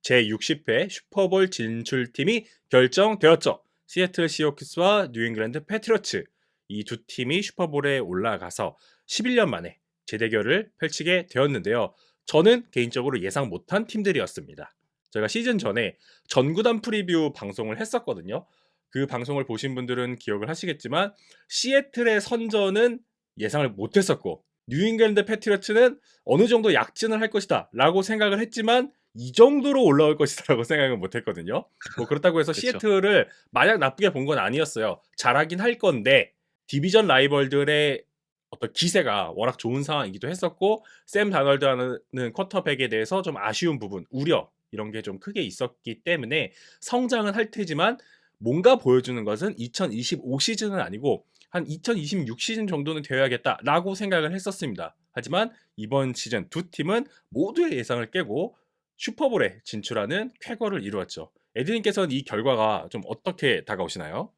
제60회 슈퍼볼 진출팀이 결정되었죠. 시애틀 시호크스와 뉴잉글랜드 패트리어츠 이 두 팀이 슈퍼볼에 올라가서 11년 만에 재대결을 펼치게 되었는데요. 저는 개인적으로 예상 못한 팀들이었습니다. 제가 시즌 전에 전구단 프리뷰 방송을 했었거든요. 그 방송을 보신 분들은 기억을 하시겠지만 시애틀의 선전은 예상을 못했었고 뉴잉글랜드 패트리어츠는 어느 정도 약진을 할 것이다 라고 생각을 했지만 이 정도로 올라올 것이다라고 생각은 못했거든요. 뭐 그렇다고 해서 그쵸. 시애틀을 마냥 나쁘게 본 건 아니었어요. 잘하긴 할 건데 디비전 라이벌들의 어떤 기세가 워낙 좋은 상황이기도 했었고 샘 다널드라는 쿼터백에 대해서 좀 아쉬운 부분, 우려 이런 게 좀 크게 있었기 때문에 성장은 할 테지만 뭔가 보여주는 것은 2025 시즌은 아니고 한 2026 시즌 정도는 되어야겠다라고 생각을 했었습니다. 하지만 이번 시즌 두 팀은 모두의 예상을 깨고 슈퍼볼에 진출하는 쾌거를 이루었죠. 에드님께서는 이 결과가 좀 어떻게 다가오시나요?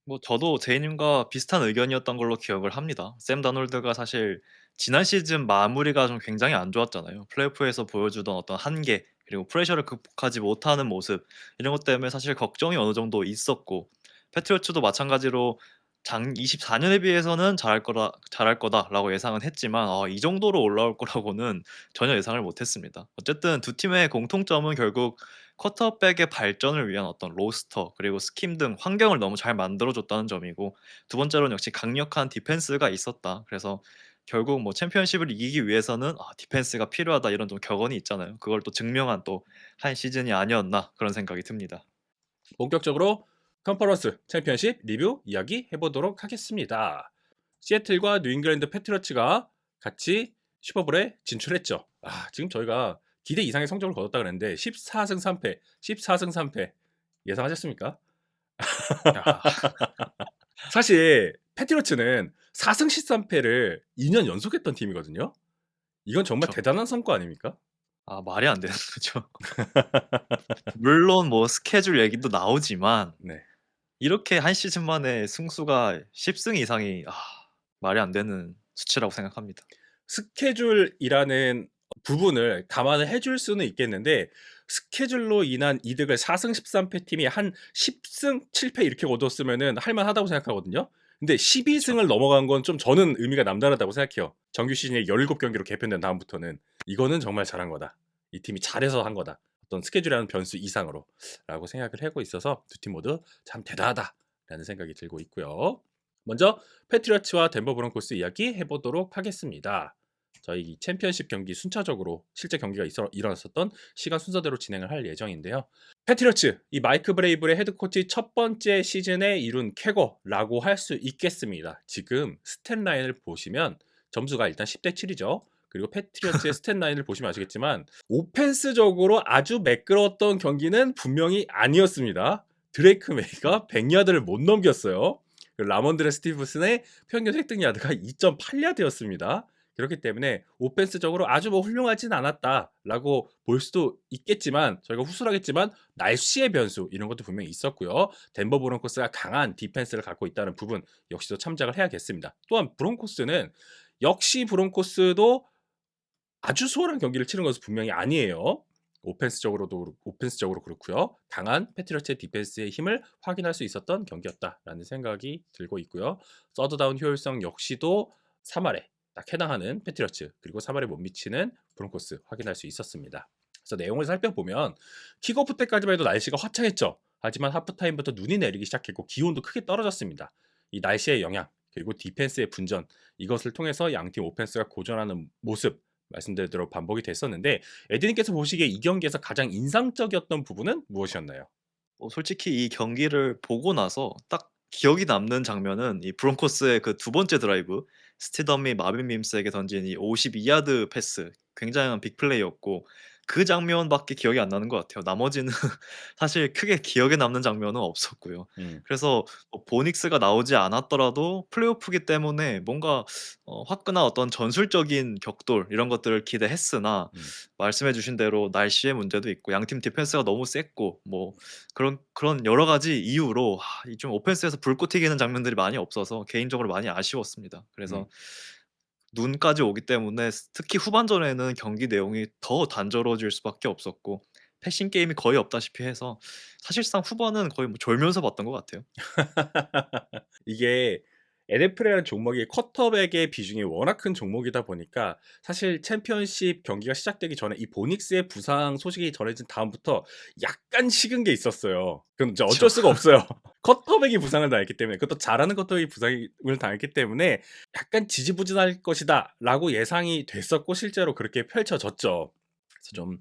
뭐 저도 제이님과 비슷한 의견이었던 걸로 기억을 합니다. 샘 다놀드가 사실 지난 시즌 마무리가 좀 굉장히 안 좋았잖아요. 플레이오프에서 보여주던 어떤 한계 그리고 프레셔를 극복하지 못하는 모습 이런 것 때문에 사실 걱정이 어느 정도 있었고 패트리어츠도 마찬가지로 장 24년에 비해서는 잘할 거다라고 예상은 했지만 이 정도로 올라올 거라고는 전혀 예상을 못했습니다. 어쨌든 두 팀의 공통점은 결국 쿼터백의 발전을 위한 어떤 로스터 그리고 스킴 등 환경을 너무 잘 만들어 줬다는 점이고 두 번째로는 역시 강력한 디펜스가 있었다. 그래서 결국 뭐 챔피언십을 이기기 위해서는 '디펜스가 필요하다.' 이런 좀 격언이 있잖아요. 그걸 또 증명한 또 한 시즌이 아니었나 그런 생각이 듭니다. 본격적으로 컨퍼런스 챔피언십 리뷰 이야기 해보도록 하겠습니다. 시애틀과 뉴잉글랜드 패트리어츠가 같이 슈퍼볼에 진출했죠. 지금 저희가 기대 이상의 성적을 거뒀다 그랬는데 14승 3패, 14승 3패 예상하셨습니까? 야. 사실 패트리어츠는 4승 13패를 2년 연속했던 팀이거든요. 이건 정말 그쵸. 대단한 성과 아닙니까? 말이 안 되는 거죠. 물론 뭐 스케줄 얘기도 나오지만 네. 이렇게 한 시즌 만에 승수가 10승 이상이 말이 안 되는 수치라고 생각합니다. 스케줄이라는 부분을 감안을 해줄 수는 있겠는데 스케줄로 인한 이득을 4승 13패 팀이 한 10승 7패 이렇게 거뒀으면은 할 만하다고 생각하거든요. 근데 그쵸. 12승을 넘어간 건 좀 저는 의미가 남다르다고 생각해요. 정규 시즌이 17경기로 개편된 다음부터는 이거는 정말 잘한 거다. 이 팀이 잘해서 한 거다. 어떤 스케줄이라는 변수 이상으로 라고 생각을 하고 있어서 두 팀 모두 참 대단하다라는 생각이 들고 있고요. 먼저 패트리어츠와 덴버 브론코스 이야기 해보도록 하겠습니다. 저희 챔피언십 경기 순차적으로 실제 경기가 일어났었던 시간 순서대로 진행을 할 예정인데요. 패트리어츠, 이 마이크 브레이블의 헤드코치 첫 번째 시즌에 이룬 쾌거라고 할 수 있겠습니다. 지금 스탯 라인을 보시면 점수가 일단 10대 7이죠. 그리고 패트리어츠의 스탯 라인을 보시면 아시겠지만 오펜스적으로 아주 매끄러웠던 경기는 분명히 아니었습니다. 드레이크 음. 메이가 100야드를 못 넘겼어요. 라몬드레 스티브슨의 평균 획득 야드가 2.8야드였습니다. 그렇기 때문에 오펜스적으로 아주 뭐 훌륭하진 않았다라고 볼 수도 있겠지만 저희가 후술하겠지만 날씨의 변수 이런 것도 분명히 있었고요. 덴버 브론코스가 강한 디펜스를 갖고 있다는 부분 역시도 참작을 해야겠습니다. 또한 브론코스는 역시 브론코스도 아주 수월한 경기를 치른 것은 분명히 아니에요. 오펜스적으로 그렇고요. 강한 패트리어츠의 디펜스의 힘을 확인할 수 있었던 경기였다라는 생각이 들고 있고요. 서드다운 효율성 역시도 3할에 딱 해당하는 패트리어츠 그리고 3할에 못 미치는 브론코스 확인할 수 있었습니다. 그래서 내용을 살펴보면 킥오프 때까지만 해도 날씨가 화창했죠. 하지만 하프타임부터 눈이 내리기 시작했고 기온도 크게 떨어졌습니다. 이 날씨의 영향 그리고 디펜스의 분전 이것을 통해서 양팀 오펜스가 고전하는 모습 말씀드린 대로 반복이 됐었는데 에드님께서 보시기에 이 경기에서 가장 인상적이었던 부분은 무엇이었나요? 솔직히 이 경기를 보고 나서 딱 기억이 남는 장면은 이 브론코스의 그 두 번째 드라이브 스티덤이 마빈 밈스에게 던진 이 52야드 패스 굉장한 빅플레이였고 그 장면밖에 기억이 안 나는 것 같아요. 나머지는 사실 크게 기억에 남는 장면은 없었고요. 음. 그래서 뭐 보닉스가 나오지 않았더라도 플레이오프기 때문에 뭔가 화끈한 어떤 전술적인 격돌 이런 것들을 기대했으나 음. 말씀해 주신 대로 날씨의 문제도 있고 양팀 디펜스가 너무 셌고 뭐 그런 여러 가지 이유로 이 좀 오펜스에서 불꽃 튀기는 장면들이 많이 없어서 개인적으로 많이 아쉬웠습니다. 그래서 음. 눈까지 오기 때문에 특히 후반전에는 경기 내용이 더 단조로워질 수밖에 없었고 패싱 게임이 거의 없다시피 해서 사실상 후반은 거의 뭐 졸면서 봤던 것 같아요. 이게 NFL이라는 종목이 쿼터백의 비중이 워낙 큰 종목이다 보니까 사실 챔피언십 경기가 시작되기 전에 이 보닉스의 부상 소식이 전해진 다음부터 약간 식은 게 있었어요. 그럼 이제 그쵸. 어쩔 수가 없어요. 쿼터백이 부상을 당했기 때문에, 그것도 잘하는 쿼터백이 부상을 당했기 때문에 약간 지지부진할 것이다라고 예상이 됐었고 실제로 그렇게 펼쳐졌죠. 그래서 좀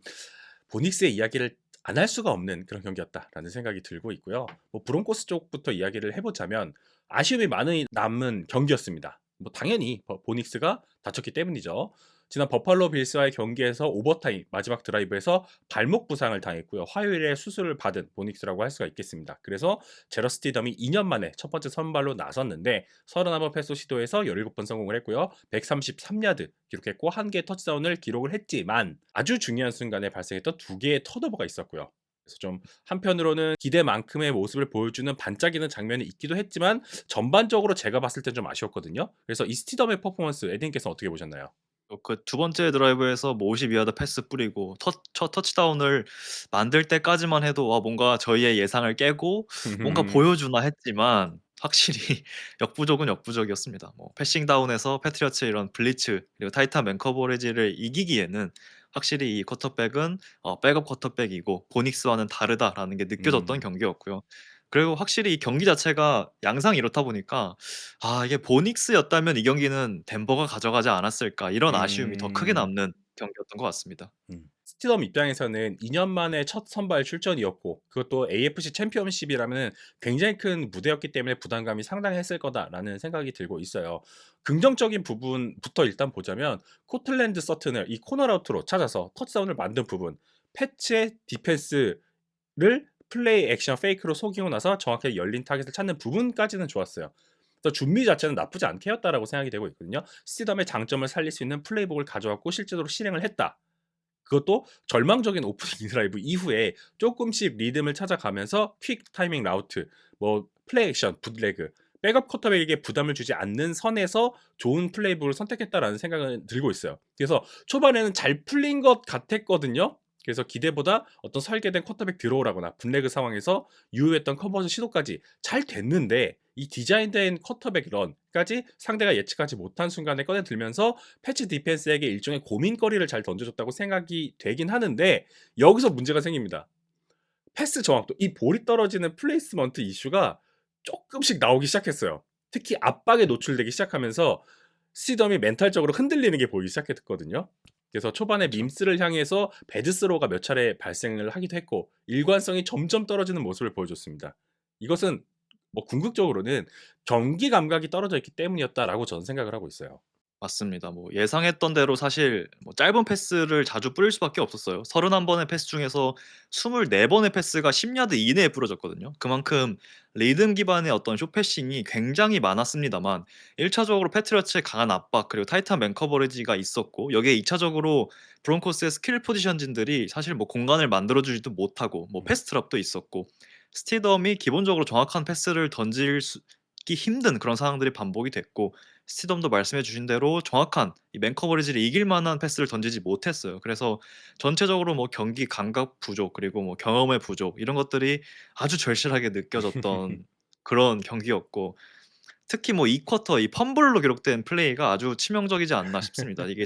보닉스의 이야기를 안 할 수가 없는 그런 경기였다라는 생각이 들고 있고요. 뭐 브론코스 쪽부터 이야기를 해보자면 아쉬움이 많이 남은 경기였습니다. 뭐 당연히 보닉스가 다쳤기 때문이죠. 지난 버팔로 빌스와의 경기에서 오버타임 마지막 드라이브에서 발목 부상을 당했고요. 화요일에 수술을 받은 보닉스라고 할 수가 있겠습니다. 그래서 제러 스티덤이 2년 만에 첫 번째 선발로 나섰는데 31번 패스 시도에서 17번 성공을 했고요. 133야드 기록했고 1개의 터치다운을 기록을 했지만 아주 중요한 순간에 발생했던 2개의 턴오버가 있었고요. 그래서 좀 한편으로는 기대만큼의 모습을 보여주는 반짝이는 장면이 있기도 했지만 전반적으로 제가 봤을 땐 좀 아쉬웠거든요. 그래서 이 스티덤의 퍼포먼스 에디님께서 어떻게 보셨나요? 그 두 번째 드라이브에서 뭐 52야드 패스 뿌리고 첫 터치다운을 만들 때까지만 해도 '와 뭔가 저희의 예상을 깨고 뭔가 보여주나.' 했지만 확실히 역부족은 역부족이었습니다. 뭐 패싱 다운에서 패트리어츠의 이런 블리츠 그리고 타이트한 맨 커버리지를 이기기에는 확실히 이 쿼터백은 백업 쿼터백이고 '보닉스와는 다르다.'라는 게 느껴졌던 음. 경기였고요. 그리고 확실히 이 경기 자체가 양상이 이렇다 보니까 '아 이게 보닉스였다면 이 경기는 덴버가 가져가지 않았을까.' 이런 아쉬움이 더 크게 음. 남는 경기였던 것 같습니다. 스티덤 입장에서는 2년 만에 첫 선발 출전이었고 그것도 AFC 챔피언십이라면 굉장히 큰 무대였기 때문에 부담감이 상당했을 거다라는 생각이 들고 있어요. 긍정적인 부분부터 일단 보자면 코틀랜드 서튼을 이 코너라우트로 찾아서 터치다운을 만든 부분, 패치의 디펜스를 플레이 액션 페이크로 속이고 나서 정확하게 열린 타겟을 찾는 부분까지는 좋았어요. 그래서 준비 자체는 나쁘지 않게 했다라고 생각이 되고 있거든요. 스티덤의 장점을 살릴 수 있는 플레이복을 가져왔고 실제로 실행을 했다. 그것도 절망적인 오프닝 드라이브 이후에 쪼끔씩 리듬을 찾아가면서 퀵 타이밍 라우트, 뭐 플레이 액션, 붓레그, 백업 쿼터백에게 부담을 주지 않는 선에서 좋은 플레이북을 선택했다라는 생각은 들고 있어요. 그래서 초반에는 잘 풀린 것 같았거든요. 그래서 기대보다 어떤 설계된 쿼터백 드로우라거나 붓레그 상황에서 유효했던 컨버전 시도까지 잘 됐는데 이 디자인된 쿼터백 런까지 상대가 예측하지 못한 순간에 꺼내 들면서 패치 디펜스에게 일종의 고민거리를 잘 던져줬다고 생각이 되긴 하는데 여기서 문제가 생깁니다. 패스 정확도, 이 볼이 떨어지는 플레이스먼트 이슈가 쪼끔씩 나오기 시작했어요. 특히 압박에 노출되기 시작하면서 시덤이 멘탈적으로 흔들리는 게 보이기 시작했거든요. 그래서 초반에 그쵸. 밈스를 향해서 배드 스로우가 몇 차례 발생을 하기도 했고 일관성이 점점 떨어지는 모습을 보여줬습니다. 이것은 뭐 궁극적으로는 '경기 감각이 떨어져 있기 때문이었다.'라고 저는 생각을 하고 있어요. 맞습니다. 뭐 예상했던 대로 사실 뭐 짧은 패스를 자주 뿌릴 수밖에 없었어요. 31번의 패스 중에서 24번의 패스가 10야드 이내에 뿌려졌거든요. 그만큼 리듬 기반의 어떤 숏 패싱이 굉장히 많았습니다만 1 차적으로 패트리어츠의 강한 압박 그리고 타이트한 맨 커버리지가 있었고 여기에 2 차적으로 브론코스의 스킬 포지션진들이 사실 뭐 공간을 만들어 주지도 못하고 뭐 패스 트랍도 있었고 스티덤이 기본적으로 정확한 패스를 던질 수 기 힘든 그런 상황들이 반복이 됐고 스티덤도 말씀해 주신 대로 정확한 이 맨 커버리지를 이길 만한 패스를 던지지 못했어요. 그래서 전체적으로 뭐 경기 감각 부족 그리고 뭐 경험의 부족 이런 것들이 아주 절실하게 느껴졌던 그런 경기였고 특히 뭐 이 쿼터 이 펌블로 기록된 플레이가 아주 치명적이지 않나 싶습니다. 이게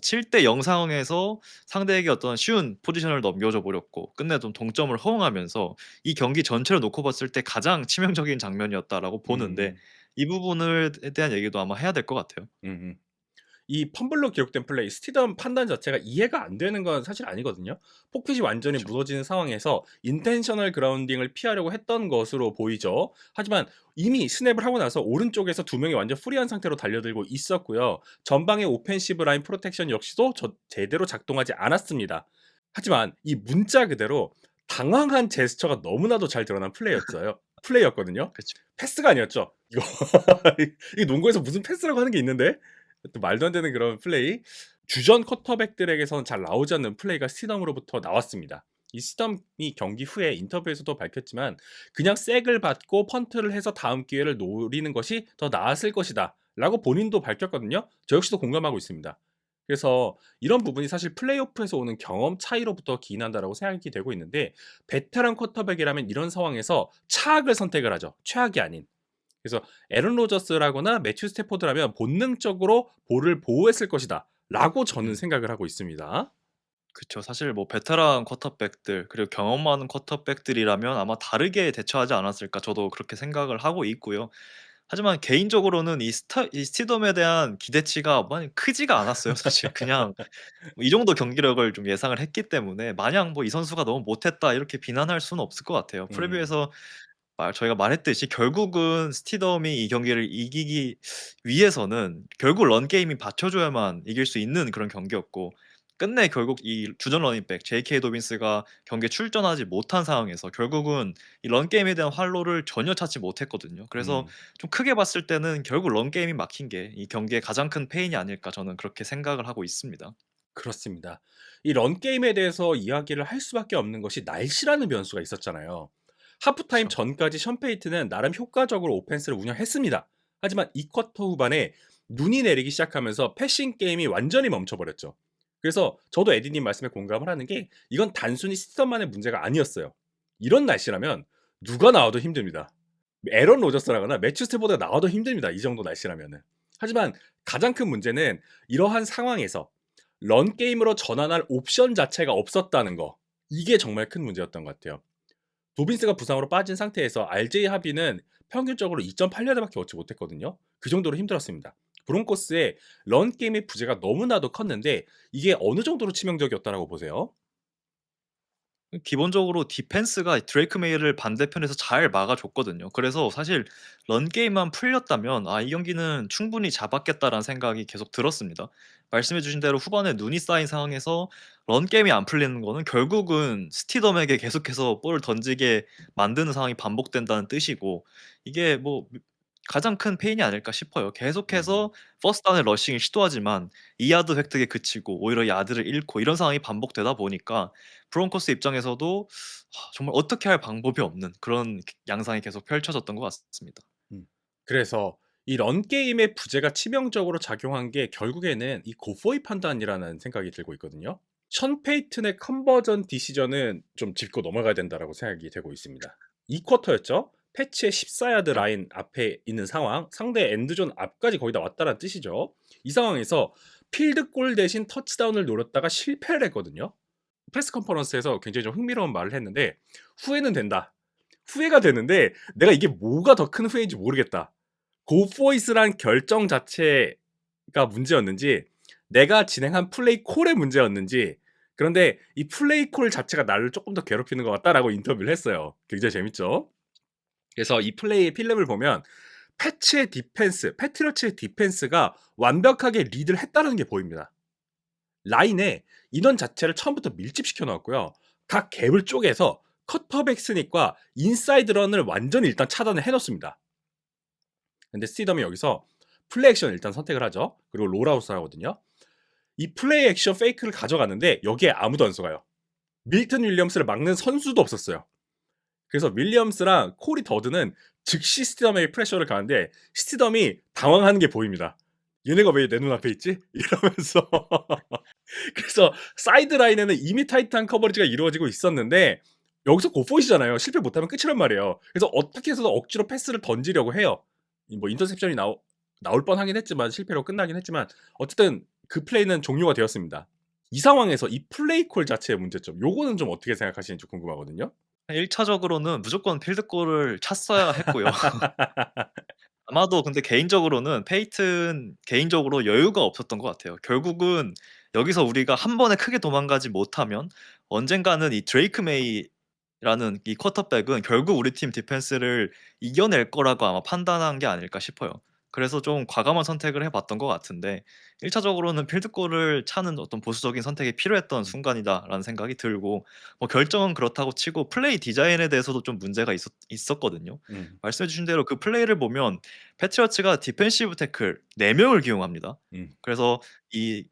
7대 0 상황에서 상대에게 어떤 쉬운 포지션을 넘겨줘 버렸고 끝내 좀 동점을 허용하면서 이 경기 전체를 놓고 봤을 때 가장 치명적인 장면이었다라고 보는데 음. 이 부분을 에 대한 얘기도 아마 해야 될 것 같아요. 음음. 이 펌블로 기록된 플레이, 스티덤 판단 자체가 이해가 안 되는 건 사실 아니거든요. 폭핏이 완전히 그쵸. 무너지는 상황에서 인텐셔널 그라운딩을 피하려고 했던 것으로 보이죠. 하지만 이미 스냅을 하고 나서 오른쪽에서 두 명이 완전 프리한 상태로 달려들고 있었고요. 전방의 오펜시브 라인 프로텍션 역시도 제대로 작동하지 않았습니다. 하지만 이 문자 그대로 당황한 제스처가 너무나도 잘 드러난 플레이였거든요. 그쵸. 패스가 아니었죠. 이거 이 농구에서 무슨 패스라고 하는 게 있는데 또 말도 안 되는 그런 플레이. 주전 쿼터백들에게서는 잘 나오지 않는 플레이가 스티덤으로부터 나왔습니다. 이 스티덤이 경기 후에 인터뷰에서도 밝혔지만 "그냥 색을 받고 펀트를 해서 다음 기회를 노리는 것이 더 나았을 것이다." 라고 본인도 밝혔거든요. 저 역시도 공감하고 있습니다. 그래서 이런 부분이 사실 플레이오프에서 오는 경험 차이로부터 기인한다라고 생각이 되고 있는데 베테랑 쿼터백이라면 이런 상황에서 차악을 선택을 하죠. 최악이 아닌. 그래서 에런 로저스라거나 매튜 스태포드라면 본능적으로 볼을 보호했을 것이다라고 저는 음. 생각을 하고 있습니다. 그쵸. 사실 뭐 베테랑 쿼터백들 그리고 경험 많은 쿼터백들이라면 아마 다르게 대처하지 않았을까 저도 그렇게 생각을 하고 있고요. 하지만 개인적으로는 이 스티덤에 대한 기대치가 많이 크지가 않았어요 사실. 그냥 이 정도 경기력을 좀 예상을 했기 때문에 마냥 뭐 '이 선수가 너무 못했다.' 이렇게 비난할 수는 없을 것 같아요. 음. 프리뷰에서 저희가 말했듯이 결국은 스티덤이 이 경기를 이기기 위해서는 결국 런 게임이 받쳐줘야만 이길 수 있는 그런 경기였고 끝내 결국 이 주전 러닝백 J.K. 도빈스가 경기에 출전하지 못한 상황에서 결국은 이 런 게임에 대한 활로를 전혀 찾지 못했거든요. 그래서 음. 좀 크게 봤을 때는 결국 런 게임이 막힌 게 이 경기의 가장 큰 패인이 아닐까 저는 그렇게 생각을 하고 있습니다. 그렇습니다. 이 런 게임에 대해서 이야기를 할 수밖에 없는 것이 날씨라는 변수가 있었잖아요. 하프타임 그쵸. 전까지 션 페이튼은 나름 효과적으로 오펜스를 운영했습니다. 하지만 이 쿼터 후반에 눈이 내리기 시작하면서 패싱 게임이 완전히 멈춰버렸죠. 그래서 저도 에디님 말씀에 공감을 하는 게 이건 단순히 시스템만의 문제가 아니었어요. 이런 날씨라면 누가 나와도 힘듭니다. 에런 로저스라거나 매튜 스태포드가 나와도 힘듭니다. 이 정도 날씨라면은. 하지만 가장 큰 문제는 이러한 상황에서 런 게임으로 전환할 옵션 자체가 없었다는 거. 이게 정말 큰 문제였던 것 같아요. 도빈스가 부상으로 빠진 상태에서 RJ 하비는 평균적으로 2.8야드밖에 얻지 못했거든요. 그 정도로 힘들었습니다. 브론코스의 런 게임의 부재가 너무나도 컸는데 이게 어느 정도로 치명적이었다라고 보세요? 기본적으로 디펜스가 드레이크 메이를 반대편에서 잘 막아줬거든요. 그래서 사실 런 게임만 풀렸다면 '아 이 경기는 충분히 잡았겠다.'라는 생각이 계속 들었습니다. 말씀해 주신 대로 후반에 눈이 쌓인 상황에서 런 게임이 안 풀리는 거는 결국은 스티덤에게 계속해서 볼을 던지게 만드는 상황이 반복된다는 뜻이고 이게 뭐 가장 큰 페인이 아닐까 싶어요. 음. 계속해서 퍼스트 다운에 러싱을 시도하지만 2야드 획득에 그치고 오히려 야드를 잃고 이런 상황이 반복되다 보니까 브론코스 입장에서도 정말 어떻게 할 방법이 없는 그런 양상이 계속 펼쳐졌던 것 같습니다. 음. 그래서 이 런 게임의 부재가 치명적으로 작용한 게 결국에는 이 고포의 판단이라는 생각이 들고 있거든요. 션 페이튼의 컨버전 디시전은 좀 짚고 넘어가야 된다라고 생각이 되고 있습니다. 이 쿼터였죠. 패치의 14야드 라인 앞에 있는 상황, 상대 엔드존 앞까지 거의 다 왔다는 뜻이죠. 이 상황에서 필드골 대신 터치다운을 노렸다가 실패를 했거든요. 프레스 컨퍼런스에서 굉장히 좀 흥미로운 말을 했는데 후회는 된다. 후회가 되는데 내가 이게 뭐가 더 큰 후회인지 모르겠다. 고포이스란 결정 자체가 문제였는지 내가 진행한 플레이 콜의 문제였는지 그런데 이 플레이 콜 자체가 나를 조금 더 괴롭히는 것 같다라고 인터뷰를 했어요. 굉장히 재밌죠. 그래서 이 플레이의 필름을 보면 패치의 디펜스, 패트리어츠의 디펜스가 완벽하게 리드를 했다는 게 보입니다. 라인에 인원 자체를 처음부터 밀집시켜 놓았고요. 각 갭을 쪼개서 쿼터백 스닉과 인사이드 런을 완전히 일단 차단을 해 놓습니다. 근데 스티덤이 여기서 플레이 액션을 일단 선택을 하죠. 그리고 롤아웃을 하거든요. 이 플레이 액션 페이크를 가져가는데 여기에 아무도 안 속아요. 밀튼 윌리엄스를 막는 선수도 없었어요. 그래서 윌리엄스랑 코리 더드는 즉시 스티덤에게 프레셔를 가는데 스티덤이 당황하는 게 보입니다. 얘네가 왜 내 눈앞에 있지? 이러면서 그래서 사이드 라인에는 이미 타이트한 커버리지가 이루어지고 있었는데 여기서 고포이잖아요. 실패 못하면 끝이란 말이에요. 그래서 어떻게 해서든 억지로 패스를 던지려고 해요. 뭐 인터셉션이 나올 뻔하긴 했지만 실패로 끝나긴 했지만 어쨌든 그 플레이는 종료가 되었습니다. 이 상황에서 이 플레이 콜 자체의 문제점 요거는 좀 어떻게 생각하시는지 궁금하거든요. 1 차적으로는 무조건 필드골을 찼어야 했고요. 아마도 근데 개인적으로는 페이튼 개인적으로 여유가 없었던 것 같아요. 결국은 여기서 우리가 한 번에 크게 도망가지 못하면 언젠가는 이 드레이크 메이라는 이 쿼터백은 결국 우리 팀 디펜스를 이겨낼 거라고 아마 판단한 게 아닐까 싶어요. 그래서 좀 과감한 선택을 해 봤던 것 같은데 1 차적으로는 필드골을 차는 어떤 보수적인 선택이 필요했던 음. 순간이다라는 생각이 들고 뭐 결정은 그렇다고 치고 플레이 디자인에 대해서도 좀 문제가 있었거든요. 음. 말씀해 주신 대로 그 플레이를 보면 패트리어츠가 디펜시브 태클 4 명을 기용합니다. 음. 그래서 이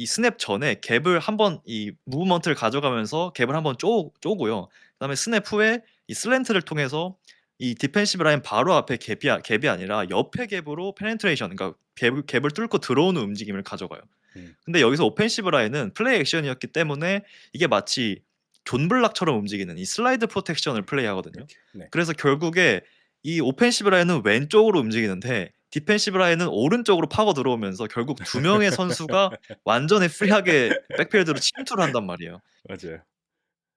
스냅 전에 갭을 한번 이 무브먼트를 가져가면서 갭을 한번 쪼고요. 그다음에 스냅 후에 이 슬랜트를 통해서 이 디펜시브 라인 바로 앞에 갭이 아니라 옆에 갭으로 페네트레이션, 그러니까 갭을 뚫고 들어오는 움직임을 가져가요. 음. 근데 여기서 오펜시브 라인은 플레이 액션이었기 때문에 이게 마치 존 블락처럼 움직이는 이 슬라이드 프로텍션을 플레이하거든요. 이렇게. 네. 그래서 결국에 이 오펜시브 라인은 왼쪽으로 움직이는데 디펜시브 라인은 오른쪽으로 파고 들어오면서 결국 두 명의 선수가 완전히 프리하게 백필드로 침투를 한단 말이에요. 맞아요.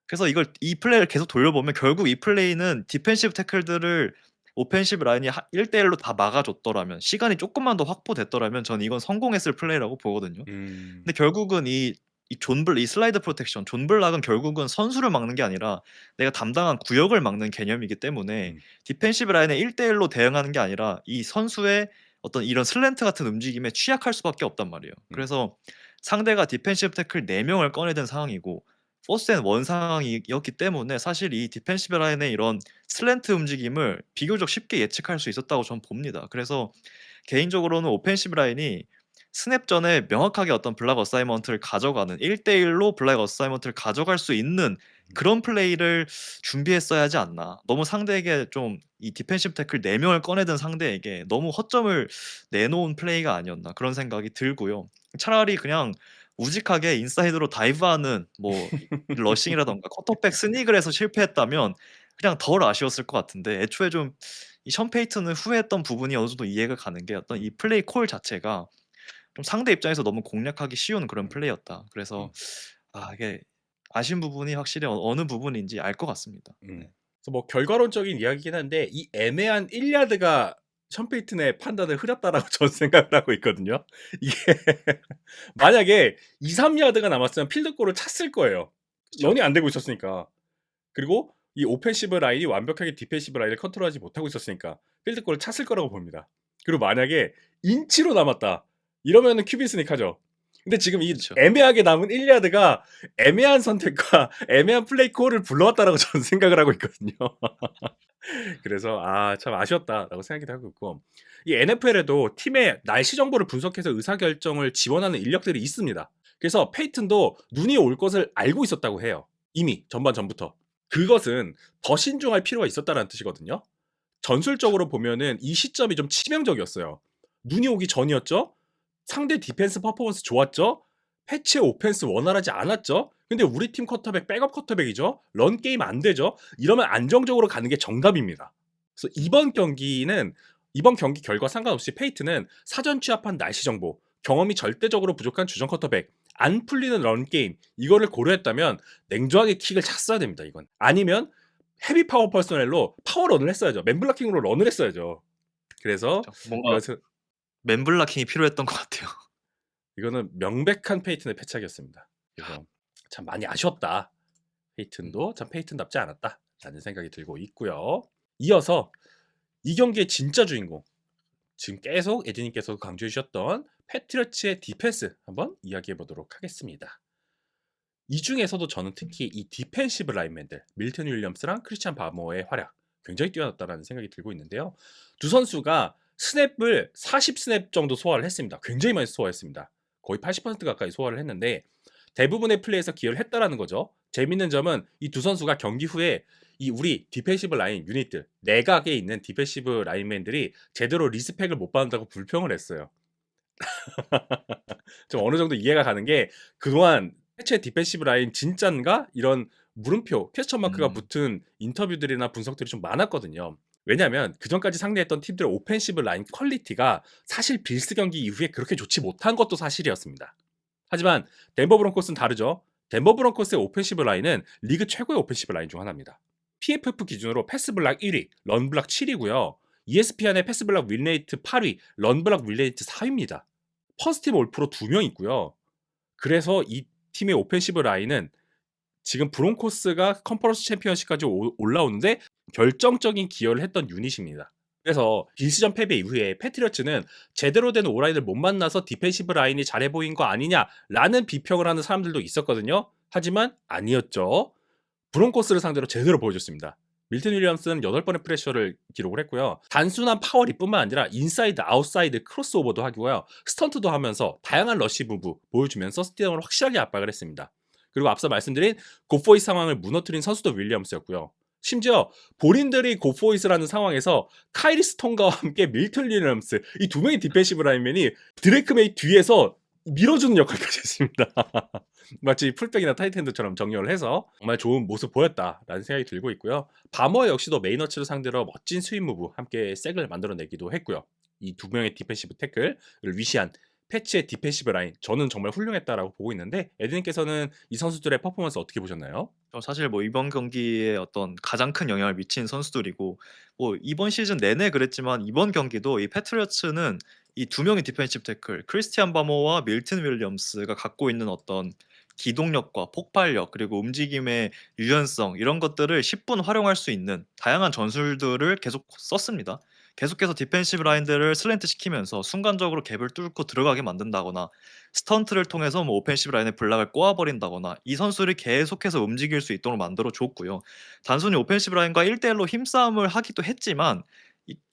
그래서 이 플레이를 계속 돌려보면 결국 이 플레이는 디펜시브 태클들을 오펜시브 라인이 1대1로 다 막아줬더라면, 시간이 조금만 더 확보됐더라면 저는 이건 성공했을 플레이라고 보거든요. 근데 결국은 이 슬라이드 프로텍션, 존 블락은 결국은 선수를 막는 게 아니라 내가 담당한 구역을 막는 개념이기 때문에 음. 디펜시브 라인에 1대1로 대응하는 게 아니라 이 선수의 어떤 이런 슬랜트 같은 움직임에 취약할 수밖에 없단 말이에요. 그래서 상대가 디펜시브 태클 4명을 꺼내든 상황이고 포스 앤 원 상황이었기 때문에 사실 이 디펜시브 라인의 이런 슬랜트 움직임을 비교적 쉽게 예측할 수 있었다고 저는 봅니다. 그래서 개인적으로는 오펜시브 라인이 스냅 전에 명확하게 어떤 블락 어사이먼트를 가져가는 1대1로 블락 어사이먼트를 가져갈 수 있는 그런 플레이를 준비했어야 하지 않나. 너무 상대에게 좀 이 디펜시브 태클 4명을 꺼내든 상대에게 너무 허점을 내놓은 플레이가 아니었나, 그런 생각이 들고요. 차라리 그냥 우직하게 인사이드로 다이브하는 뭐 러싱이라던가 쿼터백 스닉을 해서 실패했다면 그냥 덜 아쉬웠을 것 같은데, 애초에 좀 이 션 페이튼은 후회했던 부분이 어느 정도 이해가 가는 게 어떤 이 플레이 콜 자체가 좀 상대 입장에서 너무 공략하기 쉬운 그런 플레이였다. 그래서 이게 아쉬운 부분이 확실히 어느 부분인지 알 것 같습니다. 음. 네. 그래서 뭐 결과론적인 이야기긴 한데 이 애매한 1야드가 션 페이튼의 판단을 흐렸다라고 저는 생각을 하고 있거든요. 이게 만약에 2-3야드가 남았으면 필드골을 찼을 거예요. 그쵸. 런이 안 되고 있었으니까. 그리고 이 오펜시브 라인이 완벽하게 디펜시브 라인을 컨트롤하지 못하고 있었으니까 필드골을 찼을 거라고 봅니다. 그리고 만약에 인치로 남았다. 이러면은 큐비 스닉하죠. 근데 지금 이 그쵸. 애매하게 남은 1야드가 애매한 선택과 애매한 플레이 콜을 불러왔다라고 저는 생각을 하고 있거든요. 그래서 참 아쉬웠다라고 생각이 하고 있고, 이 NFL에도 팀의 날씨 정보를 분석해서 의사결정을 지원하는 인력들이 있습니다. 그래서 페이튼도 눈이 올 것을 알고 있었다고 해요. 이미 전반전부터. 그것은 더 신중할 필요가 있었다는 뜻이거든요. 전술적으로 보면은 이 시점이 좀 치명적이었어요. 눈이 오기 전이었죠. 상대 디펜스 퍼포먼스 좋았죠. 패치의 오펜스 원활하지 않았죠. 근데 우리 팀 쿼터백 백업 쿼터백이죠. 런 게임 안 되죠. 이러면 안정적으로 가는 게 정답입니다. 그래서 이번 경기 결과 상관없이 페이튼은 사전 취합한 날씨 정보, 경험이 절대적으로 부족한 주전 쿼터백, 안 풀리는 런 게임, 이거를 고려했다면 냉정하게 킥을 찼어야 됩니다. 이건 아니면 헤비 파워 퍼스널로 파워런을 했어야죠. 맨블락킹으로 런을 했어야죠. 그래서 뭔가 이것은 맨블라킹이 필요했던 것 같아요. 이거는 명백한 페이튼의 패착이었습니다. 그래서 참 많이 아쉬웠다. 페이튼도 참 페이튼답지 않았다라는 생각이 들고 있고요. 이어서 이 경기의 진짜 주인공, 지금 계속 에디님께서 강조해 주셨던 패트리어츠의 디펜스 한번 이야기해 보도록 하겠습니다. 이 중에서도 저는 특히 이 디펜시브 라인맨들 밀튼 윌리엄스랑 크리스찬 바모의 활약 굉장히 뛰어났다는 생각이 들고 있는데요. 두 선수가 스냅을 40스냅 정도 소화를 했습니다. 굉장히 많이 소화했습니다. 거의 80% 가까이 소화를 했는데 대부분의 플레이에서 기여를 했다라는 거죠. 재밌는 점은 이 두 선수가 경기 후에 이 우리 디펜시브 라인 유닛들, 내각에 있는 디펜시브 라인맨들이 제대로 리스펙을 못 받는다고 불평을 했어요. 좀 어느 정도 이해가 가는 게, 그동안 해체 디펜시브 라인 진짠가? 이런 물음표, 퀘스천 마크가 붙은 인터뷰들이나 분석들이 좀 많았거든요. 왜냐면 그전까지 상대했던 팀들의 오펜시브 라인 퀄리티가 사실 빌스 경기 이후에 그렇게 좋지 못한 것도 사실이었습니다. 하지만 덴버 브론코스는 다르죠. 덴버 브론코스의 오펜시브 라인은 리그 최고의 오펜시브 라인 중 하나입니다. PFF 기준으로 패스 블락 1위, 런 블락 7위고요. ESPN의 패스 블락 윈레이트 8위, 런 블락 윈레이트 4위입니다. 퍼스트팀 올프로 2명 있고요. 그래서 이 팀의 오펜시브 라인은 지금 브론코스가 컨퍼런스 챔피언십까지 올라오는데 결정적인 기여를 했던 유닛입니다. 그래서 빌스전 패배 이후에 패트리어츠는 제대로 된 오라인을 못 만나서 디펜시브 라인이 잘해 보인 거 아니냐라는 비평을 하는 사람들도 있었거든요. 하지만 아니었죠. 브론코스를 상대로 제대로 보여줬습니다. 밀튼 윌리엄스는 8번의 프레셔를 기록을 했고요. 단순한 파워리뿐만 아니라 인사이드, 아웃사이드, 크로스오버도 하고요. 스턴트도 하면서 다양한 러시 무브 보여주면서 스티덤을 확실하게 압박을 했습니다. 그리고 앞서 말씀드린 굿포이 상황을 무너뜨린 선수도 윌리엄스였고요. 심지어 본인들이 고포이스라는 상황에서 카이리 스톤과 함께 밀튼 윌리엄스 이 두 명의 디펜시브 라인맨이 드레이크 메이 뒤에서 밀어주는 역할까지 했습니다. 마치 풀백이나 타이트엔드처럼 정렬을 해서 정말 좋은 모습 보였다라는 생각이 들고 있고요. 바머 역시도 메이너츠를 상대로 멋진 스윗 무브 함께 색을 만들어내기도 했고요. 이 두 명의 디펜시브 태클을 위시한 패치의 디펜시브 라인 저는 정말 훌륭했다라고 보고 있는데 에드님께서는 이 선수들의 퍼포먼스 어떻게 보셨나요? 사실 뭐 이번 경기에 어떤 가장 큰 영향을 미친 선수들이고 뭐 이번 시즌 내내 그랬지만 이번 경기도 이 패트리어츠는 이 두 명의 디펜시브 태클 크리스티안 바머와 밀튼 윌리엄스가 갖고 있는 어떤 기동력과 폭발력 그리고 움직임의 유연성 이런 것들을 10분 활용할 수 있는 다양한 전술들을 계속 썼습니다. 계속해서 디펜시브 라인들을 슬랜트 시키면서 순간적으로 갭을 뚫고 들어가게 만든다거나 스턴트를 통해서 뭐 오펜시브 라인의 블락을 꼬아버린다거나 이 선수를 계속해서 움직일 수 있도록 만들어 줬고요. 단순히 오펜시브 라인과 1대1로 힘싸움을 하기도 했지만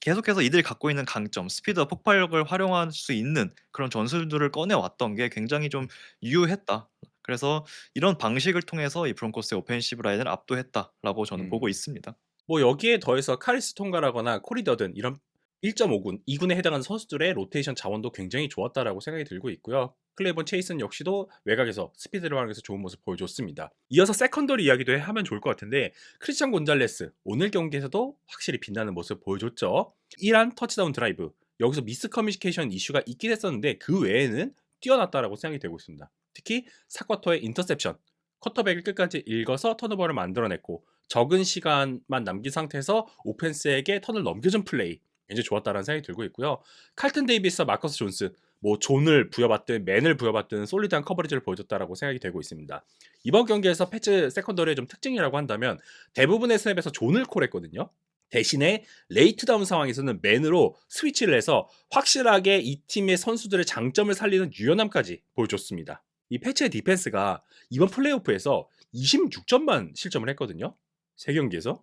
계속해서 이들이 갖고 있는 강점, 스피드와 폭발력을 활용할 수 있는 그런 전술들을 꺼내왔던 게 굉장히 좀 유효했다. 그래서 이런 방식을 통해서 이 브론코스의 오펜시브 라인을 압도했다라고 저는 보고 음. 있습니다. 뭐 여기에 더해서 카리스 통가라거나 코리 더든 이런 1.5군, 2군에 해당하는 선수들의 로테이션 자원도 굉장히 좋았다라고 생각이 들고 있고요. 클레이본 체이슨 역시도 외곽에서 스피드를 활용해서 좋은 모습 보여줬습니다. 이어서 세컨더리 이야기도 하면 좋을 것 같은데 크리스찬 곤잘레스 오늘 경기에서도 확실히 빛나는 모습 보여줬죠. 1한 터치다운 드라이브 여기서 미스 커뮤니케이션 이슈가 있긴 했었는데 그 외에는 뛰어났다라고 생각이 되고 있습니다. 특히 사쿼터의 인터셉션 쿼터백을 끝까지 읽어서 턴오버를 만들어냈고 적은 시간만 남긴 상태에서 오펜스에게 턴을 넘겨준 플레이 굉장히 좋았다라는 생각이 들고 있고요. 칼튼 데이비스와 마커스 존스 뭐 존을 부여받든 맨을 부여받든 솔리드한 커버리지를 보여줬다라고 생각이 되고 있습니다. 이번 경기에서 패츠 세컨더리의 좀 특징이라고 한다면 대부분의 스냅에서 존을 콜했거든요. 대신에 레이트 다운 상황에서는 맨으로 스위치를 해서 확실하게 이 팀의 선수들의 장점을 살리는 유연함까지 보여줬습니다. 이 패치의 디펜스가 이번 플레이오프에서 26점만 실점을 했거든요. 3경기에서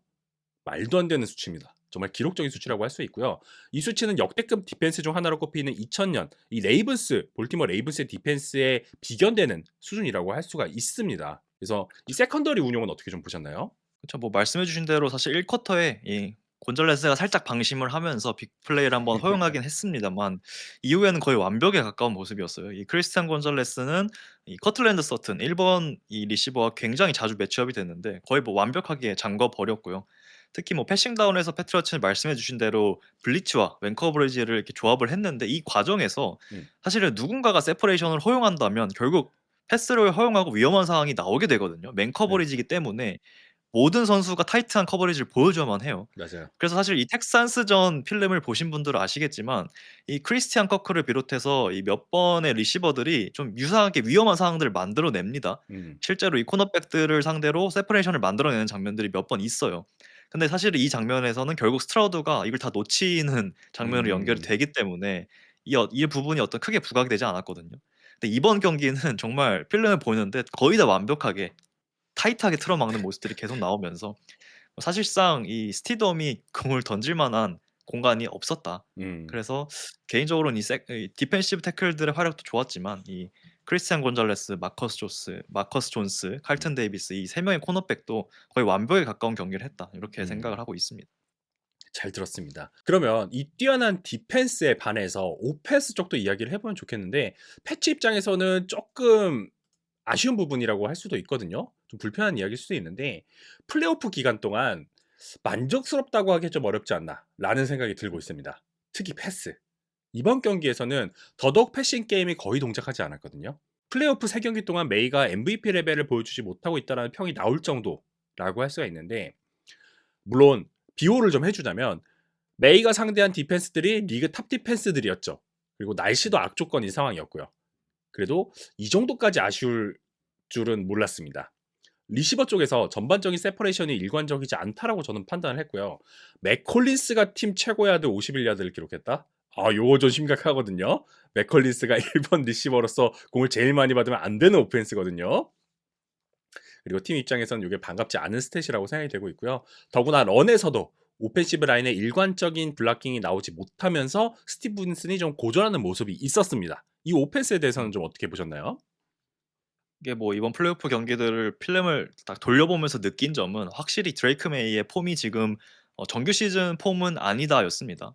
말도 안 되는 수치입니다. 정말 기록적인 수치라고 할 수 있고요. 이 수치는 역대급 디펜스 중 하나로 꼽히는 2000년 이 레이븐스, 볼티머 레이븐스의 디펜스에 비견되는 수준이라고 할 수가 있습니다. 그래서 이 세컨더리 운용은 어떻게 좀 보셨나요? 그쵸. 뭐 말씀해 주신 대로 사실 1 쿼터에 이 곤잘레스가 살짝 방심을 하면서 빅 플레이를 한번 허용하긴 했습니다만 이후에는 거의 완벽에 가까운 모습이었어요. 이 크리스티안 곤잘레스는 이 커틀랜드 서튼 1번 이 리시버와 굉장히 자주 매치업이 됐는데 거의 뭐 완벽하게 잠궈 버렸고요. 특히 뭐 패싱 다운에서 패트리어츠는 말씀해 주신 대로 블리츠와 맨 커버리지를 이렇게 조합을 했는데 이 과정에서 음, 사실은 누군가가 세퍼레이션을 허용한다면 결국 패스를 허용하고 위험한 상황이 나오게 되거든요. 맨 네, 커버리지이기 때문에 모든 선수가 타이트한 커버리지를 보여줘야만 해요. 맞아요. 그래서 사실 이 텍산스전 필름을 보신 분들은 아시겠지만 이 크리스티안 커크를 비롯해서 이 몇 번의 리시버들이 좀 유사하게 위험한 상황들을 만들어 냅니다. 음, 실제로 이 코너백들을 상대로 세퍼레이션을 만들어내는 장면들이 몇 번 있어요. 근데 사실 이 장면에서는 결국 스트라우드가 이걸 다 놓치는 장면으로 연결이 음, 되기 때문에 이 부분이 어떤 크게 부각이 되지 않았거든요. 근데 이번 경기는 정말 필름을 보는데 거의 다 완벽하게 타이트하게 틀어막는 모습들이 계속 나오면서 사실상 이 스티덤이 공을 던질 만한 공간이 없었다. 음, 그래서 개인적으로는 이 디펜시브 태클들의 활약도 좋았지만 이 크리스티안 곤잘레스, 마커스 존스, 음, 칼튼 데이비스 이 세 명의 코너백도 거의 완벽에 가까운 경기를 했다. 이렇게 음. 생각을 하고 있습니다. 잘 들었습니다. 그러면 이 뛰어난 디펜스에 반해서 오펜스 쪽도 이야기를 해보면 좋겠는데 패치 입장에서는 조금 아쉬운 부분이라고 할 수도 있거든요. 좀 불편한 이야기일 수도 있는데 플레이오프 기간 동안 만족스럽다고 하기 좀 어렵지 않나라는 생각이 들고 있습니다. 특히 패스. 이번 경기에서는 더더욱 패싱 게임이 거의 동작하지 않았거든요. 플레이오프 3경기 동안 메이가 MVP 레벨을 보여주지 못하고 있다는 평이 나올 정도라고 할 수가 있는데 물론 비호를 좀 해주자면 메이가 상대한 디펜스들이 리그 탑 디펜스들이었죠. 그리고 날씨도 악조건인 상황이었고요. 그래도 이 정도까지 아쉬울 줄은 몰랐습니다. 리시버 쪽에서 전반적인 세퍼레이션이 일관적이지 않다라고 저는 판단을 했고요. 맥콜린스가 팀 최고 야드 51야드를 기록했다? 요거 좀 심각하거든요. 맥콜린스가 1번 리시버로서 공을 제일 많이 받으면 안 되는 오펜스거든요. 그리고 팀 입장에서는 이게 반갑지 않은 스탯이라고 생각이 되고 있고요. 더구나 런에서도 오펜시브 라인의 일관적인 블락킹이 나오지 못하면서 스티븐슨이 좀 고전하는 모습이 있었습니다. 이 오펜스에 대해서는 좀 어떻게 보셨나요? 이게 뭐 이번 플레이오프 경기들을 필름을 딱 돌려보면서 느낀 점은 확실히 드레이크 메이의 폼이 지금 정규 시즌 폼은 아니다였습니다.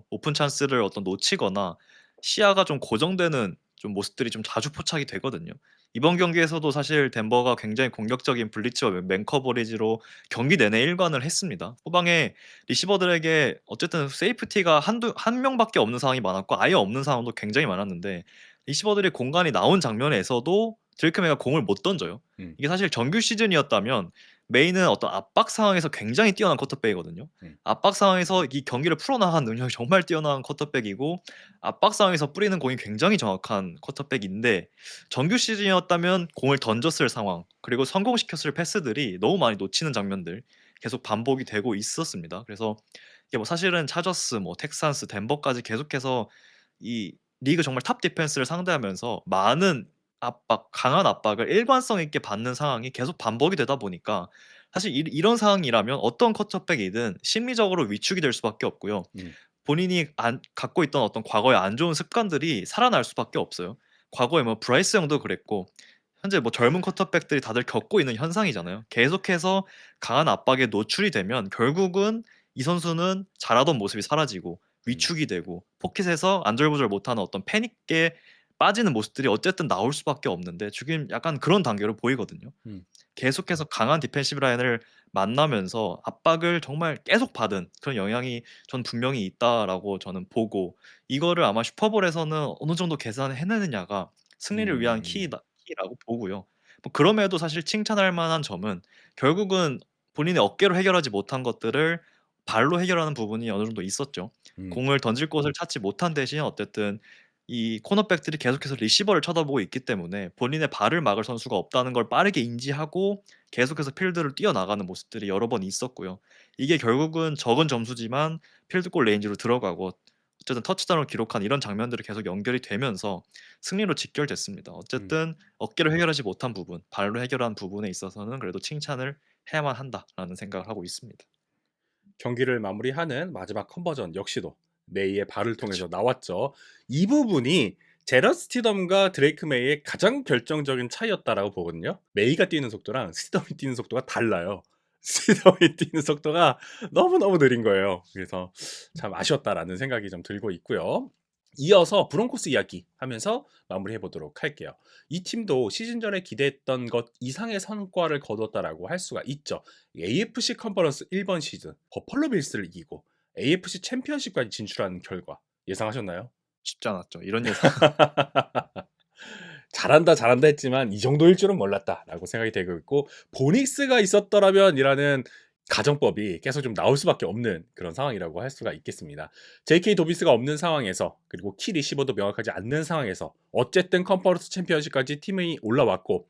오픈 찬스를 어떤 놓치거나 시야가 좀 고정되는 좀 모습들이 좀 자주 포착이 되거든요. 이번 경기에서도 사실 덴버가 굉장히 공격적인 블리츠와 맨 커버리지로 경기 내내 일관을 했습니다. 후방에 리시버들에게 어쨌든 세이프티가 한 명밖에 없는 상황이 많았고 아예 없는 상황도 굉장히 많았는데 리시버들이 공간이 나온 장면에서도 드레이크 메이가 공을 못 던져요. 음. 이게 사실 정규 시즌이었다면 메이는 어떤 압박 상황에서 굉장히 뛰어난 쿼터백이거든요. 음. 압박 상황에서 이 경기를 풀어나가는 능력이 정말 뛰어난 쿼터백이고 압박 상황에서 뿌리는 공이 굉장히 정확한 쿼터백인데 정규 시즌이었다면 공을 던졌을 상황 그리고 성공시켰을 패스들이 너무 많이 놓치는 장면들 계속 반복이 되고 있었습니다. 그래서 이게 뭐 사실은 차저스, 뭐 텍산스, 덴버까지 계속해서 이 리그 정말 탑 디펜스를 상대하면서 많은 압박, 강한 압박을 일관성 있게 받는 상황이 계속 반복이 되다 보니까 사실 이런 상황이라면 어떤 쿼터백이든 심리적으로 위축이 될 수밖에 없고요. 음. 본인이 갖고 있던 어떤 과거의 안 좋은 습관들이 살아날 수밖에 없어요. 과거에 뭐 브라이스 형도 그랬고 현재 뭐 젊은 쿼터백들이 다들 겪고 있는 현상이잖아요. 계속해서 강한 압박에 노출이 되면 결국은 이 선수는 잘하던 모습이 사라지고 음. 위축이 되고 포켓에서 안절부절 못하는 어떤 패닉에 빠지는 모습들이 어쨌든 나올 수밖에 없는데 지금 약간 그런 단계로 보이거든요. 음. 계속해서 강한 디펜시브 라인을 만나면서 압박을 정말 계속 받은 그런 영향이 전 분명히 있다라고 저는 보고 이거를 아마 슈퍼볼에서는 어느 정도 계산을 해내느냐가 승리를 위한 음. 키라고 보고요. 뭐 그럼에도 사실 칭찬할 만한 점은 결국은 본인의 어깨로 해결하지 못한 것들을 발로 해결하는 부분이 어느 정도 있었죠. 음. 공을 던질 곳을 찾지 못한 대신 어쨌든 이 코너백들이 계속해서 리시버를 쳐다보고 있기 때문에 본인의 발을 막을 선수가 없다는 걸 빠르게 인지하고 계속해서 필드를 뛰어나가는 모습들이 여러 번 있었고요. 이게 결국은 적은 점수지만 필드골 레인지로 들어가고 어쨌든 터치다운을 기록한 이런 장면들이 계속 연결이 되면서 승리로 직결됐습니다. 음. 어쨌든 어깨로 해결하지 못한 부분, 발로 해결한 부분에 있어서는 그래도 칭찬을 해야만 한다라는 생각을 하고 있습니다. 경기를 마무리하는 마지막 컨버전 역시도 메이의 발을 그쵸. 통해서 나왔죠. 이 부분이 제럿 스티덤과 드레이크 메이의 가장 결정적인 차이였다라고 보거든요. 메이가 뛰는 속도랑 스티덤이 뛰는 속도가 달라요. 스티덤이 뛰는 속도가 너무너무 느린 거예요. 그래서 참 아쉬웠다라는 생각이 좀 들고 있고요. 이어서 브론코스 이야기 하면서 마무리해 보도록 할게요. 이 팀도 시즌 전에 기대했던 것 이상의 성과를 거뒀다라고 할 수가 있죠. AFC 컨퍼런스 1번 시즌 버펄로 빌스를 이기고 AFC 챔피언십까지 진출하는 결과 예상하셨나요? 쉽지 않았죠. 이런 예상. 잘한다 잘한다 했지만 이 정도일 줄은 몰랐다라고 생각이 되고 있고 보닉스가 있었더라면이라는 가정법이 계속 좀 나올 수밖에 없는 그런 상황이라고 할 수가 있겠습니다. JK 도비스가 없는 상황에서 그리고 키 리시버도 명확하지 않는 상황에서 어쨌든 컨퍼런스 챔피언십까지 팀이 올라왔고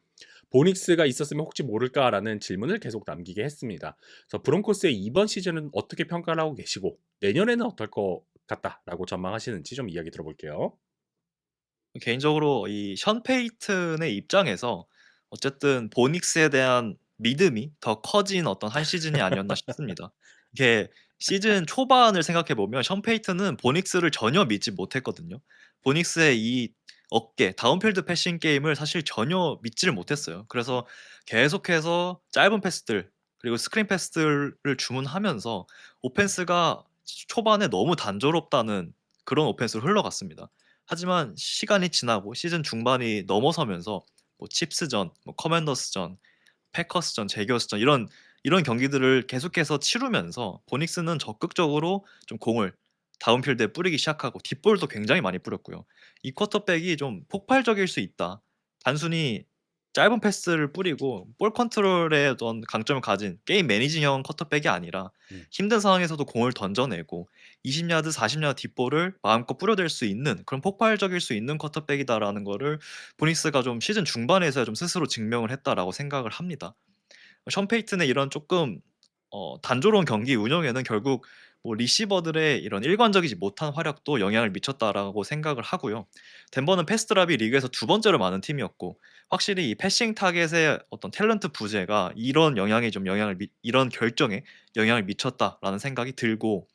보닉스가 있었으면 혹시 모를까라는 질문을 계속 남기게 했습니다. 그래서 브론코스의 이번 시즌은 어떻게 평가를 하고 계시고 내년에는 어떨 것 같다라고 전망하시는지 좀 이야기 들어볼게요. 개인적으로 이 션 페이튼의 입장에서 어쨌든 보닉스에 대한 믿음이 더 커진 어떤 한 시즌이 아니었나 싶습니다. 이게 시즌 초반을 생각해 보면 션 페이튼은 보닉스를 전혀 믿지 못했거든요. 보닉스의 이 어깨, 다운필드 패싱 게임을 사실 전혀 믿지를 못했어요. 그래서 계속해서 짧은 패스들 그리고 스크린 패스들을 주문하면서 오펜스가 초반에 너무 단조롭다는 그런 오펜스로 흘러갔습니다. 하지만 시간이 지나고 시즌 중반이 넘어서면서 뭐 칩스전, 뭐 커맨더스전, 패커스전, 제기어스전 이런 경기들을 계속해서 치르면서 보닉스는 적극적으로 좀 공을 다운필드에 뿌리기 시작하고 딥볼도 굉장히 많이 뿌렸고요. 이 쿼터백이 좀 폭발적일 수 있다. 단순히 짧은 패스를 뿌리고 볼 컨트롤에 어떤 강점을 가진 게임 매니징형 쿼터백이 아니라 음. 힘든 상황에서도 공을 던져내고 20야드, 40야드 딥볼을 마음껏 뿌려댈 수 있는 그런 폭발적일 수 있는 쿼터백이다라는 거를 보닉스가 좀 시즌 중반에서야 좀 스스로 증명을 했다라고 생각을 합니다. 션 페이튼의 이런 조금 단조로운 경기 운영에는 결국 뭐 리시버들의 이런 일관적이지 못한 활약도 영향을 미쳤다라고 생각을 하고요. 덴버는 패스드랍이 리그에서 두 번째로 많은 팀이었고 확실히 이 패싱 타겟의 어떤 탤런트 부재가 이런 영향에 좀 이런 결정에 영향을 미쳤다라는 생각이 들고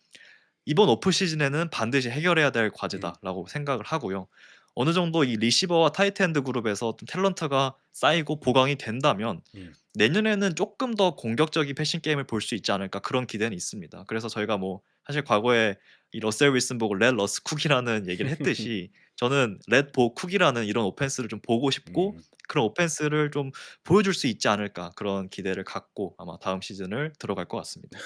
이번 오프 시즌에는 반드시 해결해야 될 음. 과제다라고 생각을 하고요. 어느 정도 이 리시버와 타이트엔드 그룹에서 좀 탤런트가 쌓이고 보강이 된다면 음. 내년에는 조금 더 공격적인 패싱 게임을 볼 수 있지 않을까 그런 기대는 있습니다. 그래서 저희가 뭐 사실 과거에 이 러셀 윌슨 보고 렛 러스 쿡이라는 얘기를 했듯이 저는 렛 보 쿡이라는 이런 오펜스를 좀 보고 싶고 음. 그런 오펜스를 좀 보여줄 수 있지 않을까 그런 기대를 갖고 아마 다음 시즌을 들어갈 것 같습니다.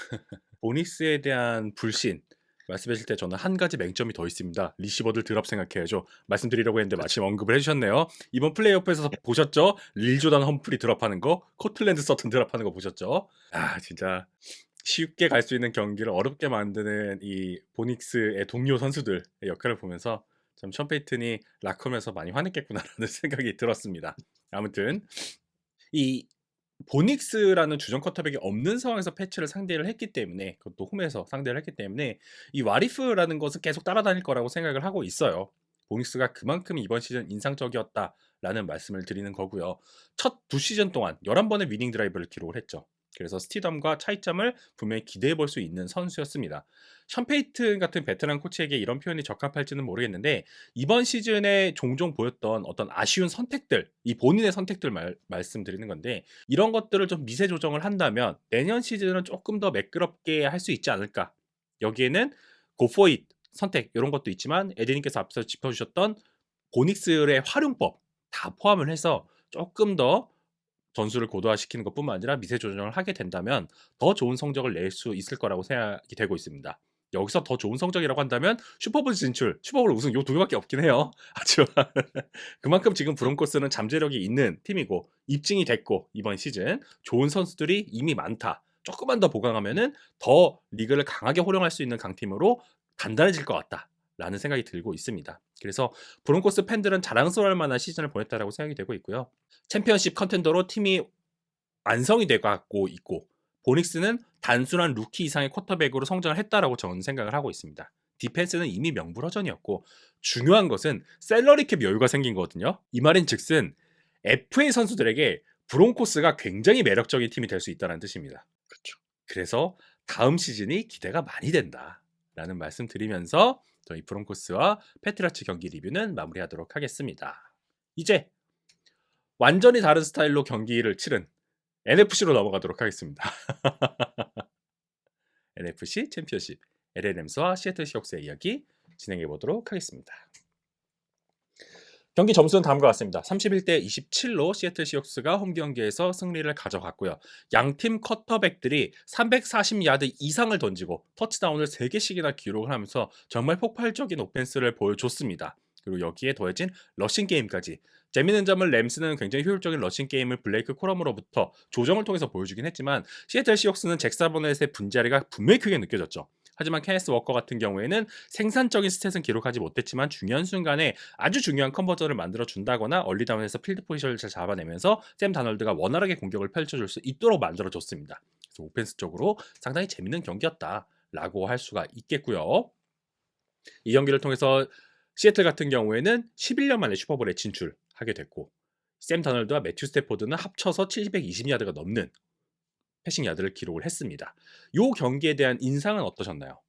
보닉스에 대한 불신 말씀하실 때 저는 한 가지 맹점이 더 있습니다. 리시버들 드랍 생각해야죠. 말씀드리려고 했는데 그쵸. 마침 언급을 해주셨네요. 이번 플레이오프에서 보셨죠? 릴 조단 험프리 드랍하는 거, 코틀랜드 서튼 드랍하는 거 보셨죠? 아 진짜 쉽게 갈 수 있는 경기를 어렵게 만드는 이 보닉스의 동료 선수들의 역할을 보면서 참 션 페이튼이 락커면서 많이 화냈겠구나라는 생각이 들었습니다. 아무튼 이 보닉스라는 주전 쿼터백이 없는 상황에서 패치를 상대를 했기 때문에 그것도 홈에서 상대를 했기 때문에 이 와리프라는 것은 계속 따라다닐 거라고 생각을 하고 있어요. 보닉스가 그만큼 이번 시즌 인상적이었다라는 말씀을 드리는 거고요. 첫 두 시즌 동안 11번의 위닝 드라이브를 기록을 했죠. 그래서 스티덤과 차이점을 분명히 기대해 볼 수 있는 선수였습니다. 션 페이튼 같은 베테랑 코치에게 이런 표현이 적합할지는 모르겠는데 이번 시즌에 종종 보였던 어떤 아쉬운 선택들, 이 본인의 선택들 말씀드리는 건데 이런 것들을 좀 미세 조정을 한다면 내년 시즌은 조금 더 매끄럽게 할 수 있지 않을까. 여기에는 go for it 선택 이런 것도 있지만 에디님께서 앞서 짚어주셨던 보닉스의 활용법 다 포함을 해서 조금 더 전술을 고도화시키는 것뿐만 아니라 미세 조정을 하게 된다면 더 좋은 성적을 낼 수 있을 거라고 생각이 되고 있습니다. 여기서 더 좋은 성적이라고 한다면 슈퍼볼 진출, 슈퍼볼 우승 요 두 개밖에 없긴 해요. 하지만 그만큼 지금 브론코스는 잠재력이 있는 팀이고 입증이 됐고 이번 시즌 좋은 선수들이 이미 많다. 조금만 더 보강하면은 더 리그를 강하게 활용할 수 있는 강팀으로 단단해질 것 같다라는 생각이 들고 있습니다. 그래서 브론코스 팬들은 자랑스러울 만한 시즌을 보냈다라고 생각이 되고 있고요. 챔피언십 컨텐더로 팀이 완성이 돼 갖고 있고 보닉스는 단순한 루키 이상의 쿼터백으로 성장을 했다라고 저는 생각을 하고 있습니다. 디펜스는 이미 명불허전이었고 중요한 것은 셀러리 캡 여유가 생긴 거거든요. 이 말인즉슨 FA 선수들에게 브론코스가 굉장히 매력적인 팀이 될 수 있다는 뜻입니다. 그쵸. 그래서 다음 시즌이 기대가 많이 된다라는 말씀 드리면서 저희 브론코스와 패트라츠 경기 리뷰는 마무리하도록 하겠습니다. 이제 완전히 다른 스타일로 경기를 치른 NFC로 넘어가도록 하겠습니다. NFC 챔피언십 LA 램스와 시애틀 시옥스의 이야기 진행해 보도록 하겠습니다. 경기 점수는 다음과 같습니다. 31대 27로 시애틀 시옥스가 홈 경기에서 승리를 가져갔고요. 양팀 쿼터백들이 340야드 이상을 던지고 터치다운을 3개씩이나 기록을 하면서 정말 폭발적인 오펜스를 보여줬습니다. 그리고 여기에 더해진 러싱 게임까지. 재미있는 점은 램스는 굉장히 효율적인 러싱 게임을 블레이크 코럼으로부터 조정을 통해서 보여주긴 했지만 시애틀 시옥스는 잭 사보넷의 분자리가 분명히 크게 느껴졌죠. 하지만 케네스 워커 같은 경우에는 생산적인 스탯은 기록하지 못했지만 중요한 순간에 아주 중요한 컨버전을 만들어 준다거나 얼리다운에서 필드 포지션을 잘 잡아내면서 샘 다널드가 원활하게 공격을 펼쳐줄 수 있도록 만들어 줬습니다. 그래서 오펜스적으로 상당히 재밌는 경기였다라고 할 수가 있겠고요. 이 경기를 통해서 시애틀 같은 경우에는 11년 만에 슈퍼볼에 진출하게 됐고 샘 다널드와 매튜 스태포드는 합쳐서 720야드가 넘는 패싱 야드를 기록을 했습니다. 이 경기에 대한 인상은 어떠셨나요?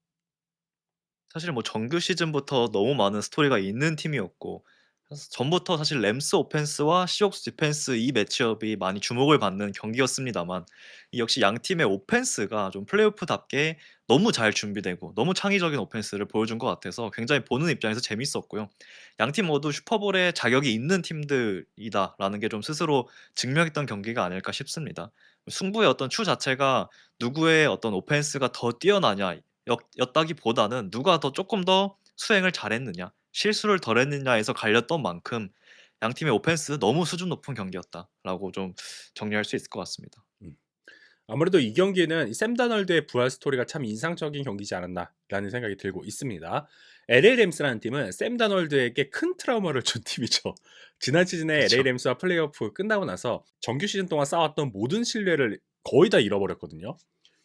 사실 뭐 정규 시즌부터 너무 많은 스토리가 있는 팀이었고 그래서 전부터 사실 램스 오펜스와 시옥스 디펜스 이 매치업이 많이 주목을 받는 경기였습니다만 이 역시 양 팀의 오펜스가 좀 플레이오프답게 너무 잘 준비되고 너무 창의적인 오펜스를 보여준 것 같아서 굉장히 보는 입장에서 재밌었고요. 양 팀 모두 슈퍼볼에 자격이 있는 팀들이다라는 게 좀 스스로 증명했던 경기가 아닐까 싶습니다. 승부의 어떤 추 자체가 누구의 어떤 오펜스가 더 뛰어나냐 였다기보다는 누가 더 조금 더 수행을 잘했느냐, 실수를 덜 했느냐에서 갈렸던 만큼 양팀의 오펜스 너무 수준 높은 경기였다라고 좀 정리할 수 있을 것 같습니다. 음. 아무래도 이 경기는 샘 다널드의 부활 스토리가 참 인상적인 경기지 않았나라는 생각이 들고 있습니다. LA 램스라는 팀은 샘 다널드에게 큰 트라우마를 준 팀이죠. 지난 시즌에 LA 그쵸. 램스와 플레이오프 끝나고 나서 정규 시즌 동안 쌓았던 모든 신뢰를 거의 다 잃어버렸거든요.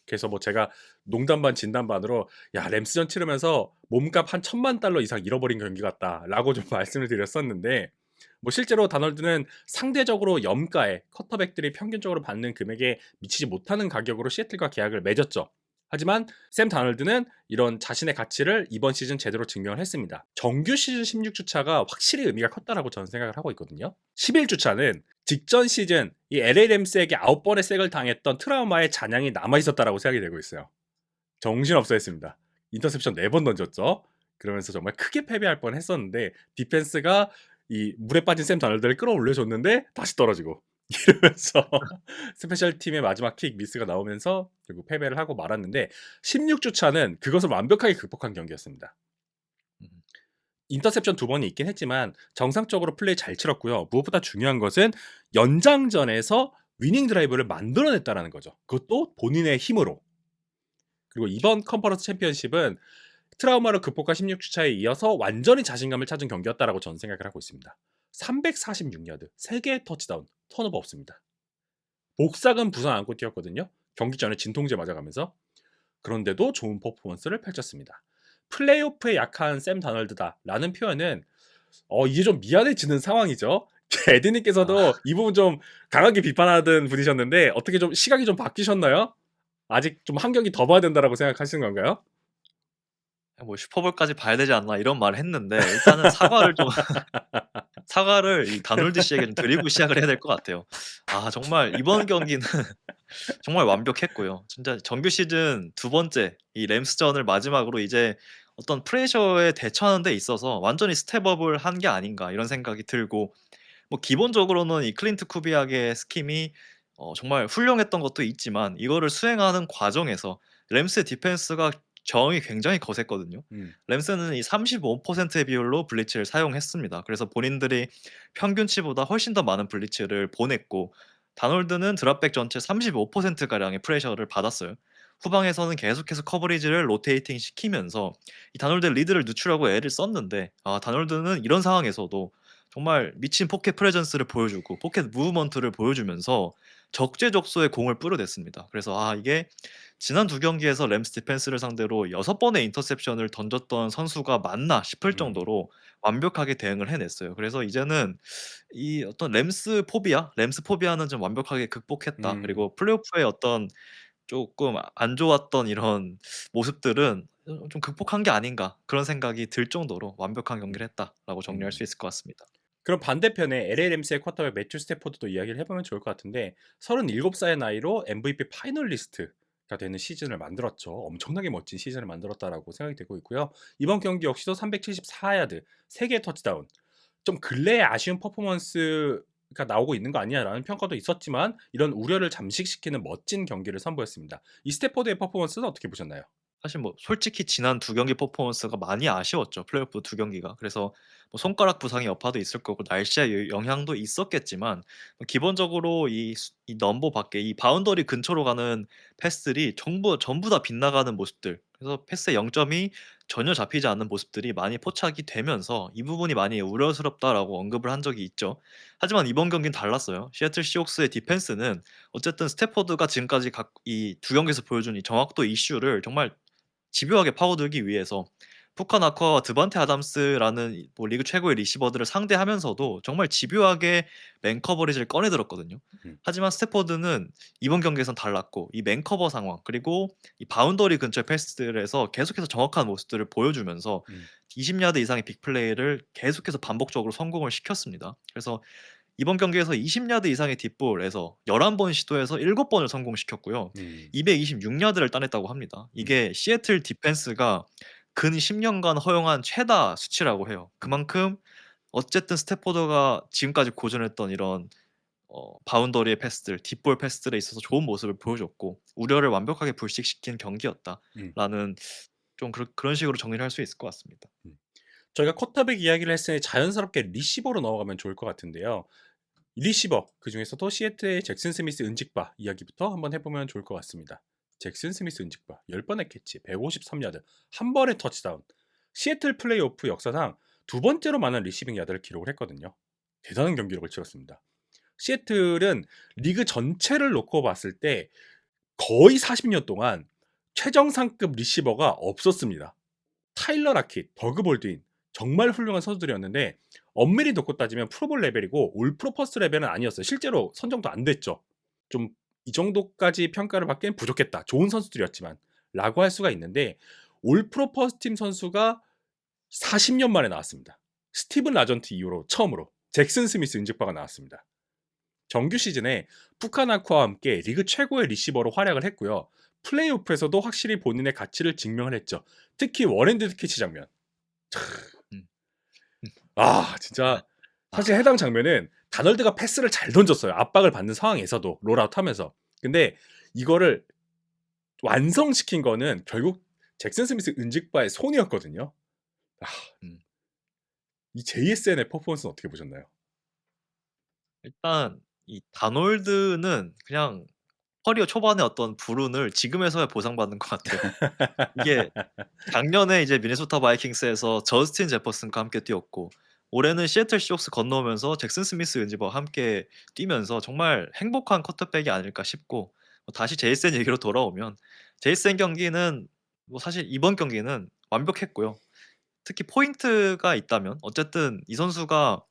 그래서 뭐 제가 농담 반 진담 반으로 야 램스전 치르면서 몸값 한 1,000만 달러 이상 잃어버린 경기 같다라고 좀 말씀을 드렸었는데 뭐 실제로 다널드는 상대적으로 염가에 쿼터백들이 평균적으로 받는 금액에 미치지 못하는 가격으로 시애틀과 계약을 맺었죠. 하지만 샘 다널드는 이런 자신의 가치를 이번 시즌 제대로 증명을 했습니다. 정규 시즌 16주차가 확실히 의미가 컸다라고 저는 생각을 하고 있거든요. 11주차는 직전 시즌 이 LA 램스에게 9번의 색을 당했던 트라우마의 잔향이 남아있었다라고 생각이 되고 있어요. 정신없어 했습니다. 인터셉션 4번 던졌죠. 그러면서 정말 크게 패배할 뻔했었는데 디펜스가 이 물에 빠진 샘 다널드를 끌어올려줬는데 다시 떨어지고 이러면서 스페셜 팀의 마지막 킥 미스가 나오면서 결국 패배를 하고 말았는데 16주차는 그것을 완벽하게 극복한 경기였습니다. 음. 인터셉션 2번이 있긴 했지만 정상적으로 플레이 잘 치렀고요. 무엇보다 중요한 것은 연장전에서 위닝 드라이브를 만들어냈다라는 거죠. 그것도 본인의 힘으로. 그리고 이번 컨퍼런스 챔피언십은 트라우마를 극복한 16주차에 이어서 완전히 자신감을 찾은 경기였다라고 저는 생각을 하고 있습니다. 346야드, 3개의 터치다운, 턴오버 없습니다. 복사근 부상 안고 뛰었거든요. 경기 전에 진통제 맞아가면서. 그런데도 좋은 퍼포먼스를 펼쳤습니다. 플레이오프에 약한 샘 다널드다라는 표현은 이제 좀 미안해지는 상황이죠. 에드님께서도 아. 이 부분 좀 강하게 비판하던 분이셨는데 어떻게 좀 시각이 좀 바뀌셨나요? 아직 좀 한 경기 더 봐야 된다라고 생각하시는 건가요? 뭐 "슈퍼볼까지 봐야 되지 않나." 이런 말을 했는데 일단은 사과를 좀 사과를 이 다놀드 씨에게 좀 드리고 시작을 해야 될 것 같아요. 아 정말 이번 경기는 정말 완벽했고요. 진짜 정규 시즌 두 번째 이 램스전을 마지막으로 이제 어떤 프레셔에 대처하는 데 있어서 완전히 스텝업을 한 게 아닌가 이런 생각이 들고 뭐 기본적으로는 이 클린트 쿠비악의 스킴이 정말 훌륭했던 것도 있지만 이거를 수행하는 과정에서 램스의 디펜스가 저항이 굉장히 거셌거든요. 음. 램스는 이 35%의 비율로 블리츠를 사용했습니다. 그래서 본인들이 평균치보다 훨씬 더 많은 블리츠를 보냈고 다놀드는 드랍백 전체 35% 가량의 프레셔를 받았어요. 후방에서는 계속해서 커버리지를 로테이팅 시키면서 이 다놀드의 리드를 늦추려고 애를 썼는데 다놀드는 이런 상황에서도 정말 미친 포켓 프레젠스를 보여주고 포켓 무브먼트를 보여주면서 적재적소에 공을 뿌려댔습니다. 그래서 이게 지난 두 경기에서 램스 디펜스를 상대로 6번의 인터셉션을 던졌던 선수가 맞나 싶을 음. 정도로 완벽하게 대응을 해냈어요. 그래서 이제는 이 어떤 램스 포비아는 좀 완벽하게 극복했다. 음. 그리고 플레이오프의 어떤 조금 안 좋았던 이런 모습들은 좀 극복한 게 아닌가 그런 생각이 들 정도로 완벽한 음. 경기를 했다라고 정리할 수 음. 있을 것 같습니다. 그럼 반대편에 LA 램스의 쿼터백 매튜 스태포드도 이야기를 해보면 좋을 것 같은데 37살의 나이로 MVP 파이널리스트가 되는 시즌을 만들었죠. 엄청나게 멋진 시즌을 만들었다라고 생각이 되고 있고요. 이번 경기 역시도 374야드, 3개의 터치다운. 좀 근래에 아쉬운 퍼포먼스가 나오고 있는 거 아니냐라는 평가도 있었지만 이런 우려를 잠식시키는 멋진 경기를 선보였습니다. 이 스태포드의 퍼포먼스는 어떻게 보셨나요? 사실 뭐 솔직히 지난 두 경기 퍼포먼스가 많이 아쉬웠죠. 플레이오프 두 경기가. 그래서 뭐 손가락 부상의 여파도 있을 거고 날씨의 영향도 있었겠지만 기본적으로 이 넘버 밖에 이 바운더리 근처로 가는 패스들이 전부 다 빗나가는 모습들. 그래서 패스의 0점이 전혀 잡히지 않는 모습들이 많이 포착이 되면서 "이 부분이 많이 우려스럽다."라고 언급을 한 적이 있죠. 하지만 이번 경기는 달랐어요. 시애틀 시옥스의 디펜스는 어쨌든 스태포드가 지금까지 이 두 경기에서 보여준 이 정확도 이슈를 정말 집요하게 파고들기 위해서 푸카 나커와 드반테 아담스라는 뭐 리그 최고의 리시버들을 상대하면서도 정말 집요하게 맨 커버리지를 꺼내 들었거든요. 음. 하지만 스태포드는 이번 경기에선 달랐고 이 맨 커버 상황 그리고 이 바운더리 근처의 패스들에서 계속해서 정확한 모습들을 보여주면서 음. 20야드 이상의 빅플레이를 계속해서 반복적으로 성공을 시켰습니다. 그래서 이번 경기에서 20야드 이상의 딥볼에서 11번 시도해서 7번을 성공시켰고요. 음. 226야드를 따냈다고 합니다. 음. 이게 시애틀 디펜스가 근 10년간 허용한 최다 수치라고 해요. 음. 그만큼 어쨌든 스태포드가 지금까지 고전했던 이런 바운더리의 패스들, 딥볼 패스들에 있어서 좋은 모습을 보여줬고 우려를 완벽하게 불식시킨 음. 경기였다라는 좀 그런 식으로 정리를 할 수 있을 것 같습니다. 음. 저희가 쿼터백 이야기를 했으니 자연스럽게 리시버로 넘어가면 좋을 것 같은데요. 리시버 그중에서도 시애틀의 잭슨 스미스 은직바 이야기부터 한번 해보면 좋을 것 같습니다. 잭슨 스미스 은직바 10번의 캐치 153야드 한 번의 터치다운 시애틀 플레이오프 역사상 두 번째로 많은 리시빙 야드를 기록을 했거든요. 대단한 경기력을 치렀습니다. 시애틀은 리그 전체를 놓고 봤을 때 거의 40년 동안 최정상급 리시버가 없었습니다. 타일러 라킷, 더그 볼드인 정말 훌륭한 선수들이었는데 엄밀히 놓고 따지면 프로볼 레벨이고 올 프로 퍼스트 레벨은 아니었어요. 실제로 선정도 안 됐죠. 좀 이 정도까지 평가를 받기엔 부족했다. 좋은 선수들이었지만 라고 할 수가 있는데 올 프로 퍼스트팀 선수가 40년 만에 나왔습니다. 스티븐 라전트 이후로 처음으로 잭슨 스미스 은직바가 나왔습니다. 정규 시즌에 푸카나쿠와 함께 리그 최고의 리시버로 활약을 했고요. 플레이오프에서도 확실히 본인의 가치를 증명을 했죠. 특히 원핸드 캐치 장면. 음. 진짜 아. 사실 해당 장면은 다널드가 패스를 잘 던졌어요. 압박을 받는 상황에서도 롤아웃 하면서. 근데 이거를 완성시킨 거는 결국 잭슨 스미스 은직바의 손이었거든요. 음. 이 JSN의 퍼포먼스는 어떻게 보셨나요? 일단 이 다놀드는 그냥 커리어 초반에 어떤 불운을 지금에서야 보상받는 것 같아요. 이게 작년에 이제 미네소타 바이킹스에서 저스틴 제퍼슨과 함께 뛰었고 올해는 시애틀 시옥스 건너오면서 잭슨 스미스 은지버와 함께 뛰면서 정말 행복한 쿼터백이 아닐까 싶고 다시 제이슨 얘기로 돌아오면 제이슨 경기는 뭐 사실 이번 경기는 완벽했고요. 특히 포인트가 있다면 어쨌든 이 선수가